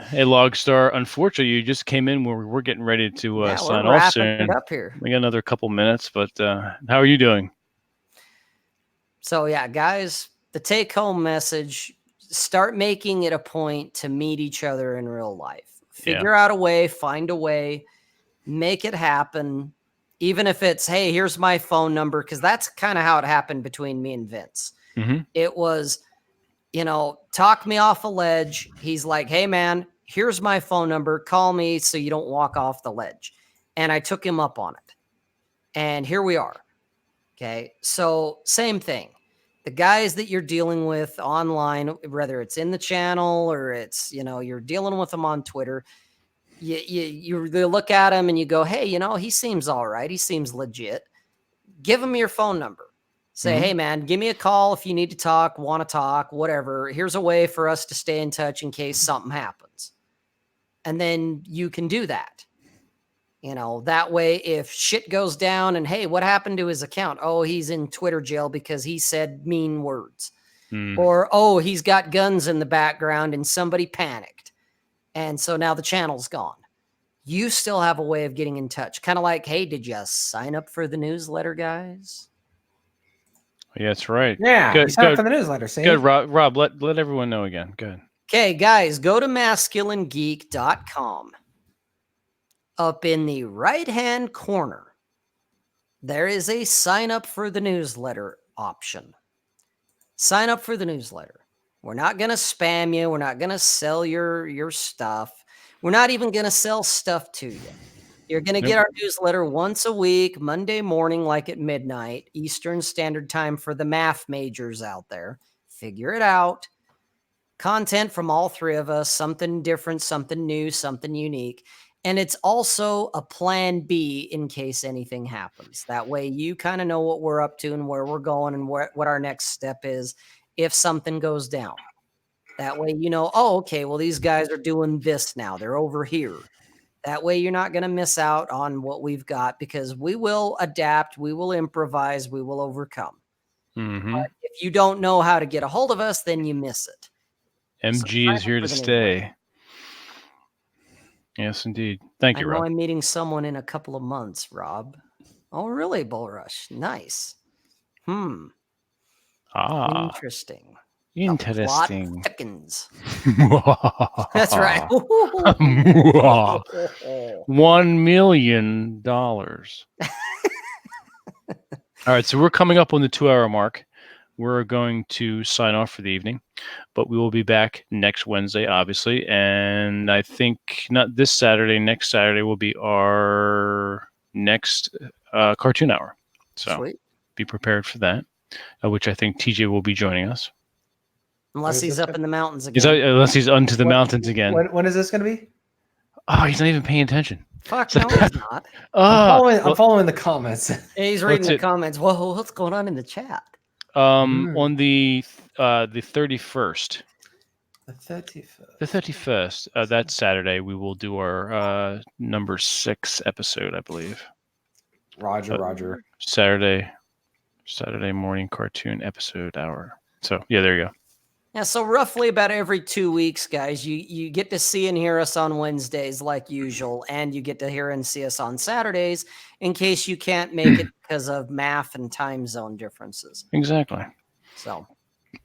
Hey, Logstar. Unfortunately, you just came in where we're getting ready to sign off soon. Up here. We got another couple minutes, but how are you doing? So yeah, guys, the take-home message. Start making it a point to meet each other in real life. Figure out a way, find a way, make it happen. Even if it's, hey, here's my phone number, because that's kind of how it happened between me and Vince. It was, talk me off a ledge. He's like, hey, man, here's my phone number. Call me so you don't walk off the ledge. And I took him up on it. And here we are. Okay, so same thing. The guys that you're dealing with online, whether it's in the channel or it's, you're dealing with them on Twitter, you look at him and you go, hey, he seems all right. He seems legit. Give him your phone number. Say, hey, man, give me a call if you need to talk, want to talk, whatever. Here's a way for us to stay in touch in case something happens. And then you can do that. That way, if shit goes down and, hey, what happened to his account? Oh, he's in Twitter jail because he said mean words. Or, oh, he's got guns in the background and somebody panicked. And so now the channel's gone. You still have a way of getting in touch. Kind of like, hey, did you sign up for the newsletter, guys? Yeah, that's right. Yeah, good. Sign up for the newsletter. See? Good, Rob. Let everyone know again. Good. Okay, guys, go to masculinegeek.com. Up in the right-hand corner, there is a sign up for the newsletter option. Sign up for the newsletter. We're not going to spam you. We're not going to sell your stuff. We're not even going to sell stuff to you. You're going to get our newsletter once a week, Monday morning, like at midnight, Eastern Standard Time for the math majors out there. Figure it out. Content from all 3 of us, something different, something new, something unique. And it's also a plan B in case anything happens. That way you kind of know what we're up to and where we're going and what our next step is if something goes down. That way oh, okay, well, these guys are doing this now. They're over here. That way you're not going to miss out on what we've got because we will adapt, we will improvise, we will overcome. But if you don't know how to get a hold of us, then you miss it. MG is here to stay. Yes, indeed. Thank you, Rob. I'm meeting someone in a couple of months, Rob. Oh, really, Bullrush? Nice. Interesting. Interesting. That's right. $1 million. All right, so we're coming up on the 2-hour mark. we're going to sign off for the evening, but we will be back next Wednesday, obviously. And I think not this Saturday, next Saturday will be our next cartoon hour. So Sweet. be prepared for that, which I think TJ will be joining us. Unless is he's this up in the mountains He's, again. unless he's unto the mountains again. When is this going to be? Oh, he's not even paying attention. Fuck no, he's not. I'm following the comments. He's reading What's the it? comments. Whoa, what's going on in the chat? On the 31st. The 31st. The 31st. That Saturday, we will do our number 6 episode, I believe. Roger. Saturday morning cartoon episode hour. So yeah, there you go. Yeah, so roughly about every 2 weeks, guys, you get to see and hear us on Wednesdays like usual, and you get to hear and see us on Saturdays in case you can't make it because of math and time zone differences. Exactly. So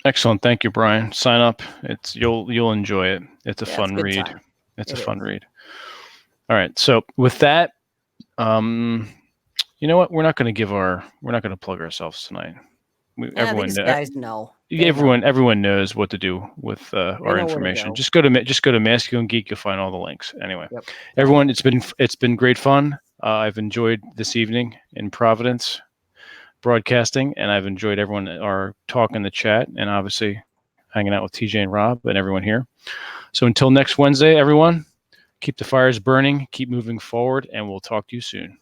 Excellent. Thank you, Brian. Sign up. You'll enjoy it. It's a fun good read. time. It's It a fun is. read. All right. So with that, you know what? We're not going to plug ourselves tonight. These guys know. They Everyone knows what to do with our where to information. go. Just go to Masculine Geek. You'll find all the links. Anyway, Yep. everyone, it's been great fun. I've enjoyed this evening in Providence broadcasting, and I've enjoyed everyone our talk in the chat, and obviously hanging out with TJ and Rob and everyone here. So until next Wednesday, everyone, keep the fires burning, keep moving forward, and we'll talk to you soon.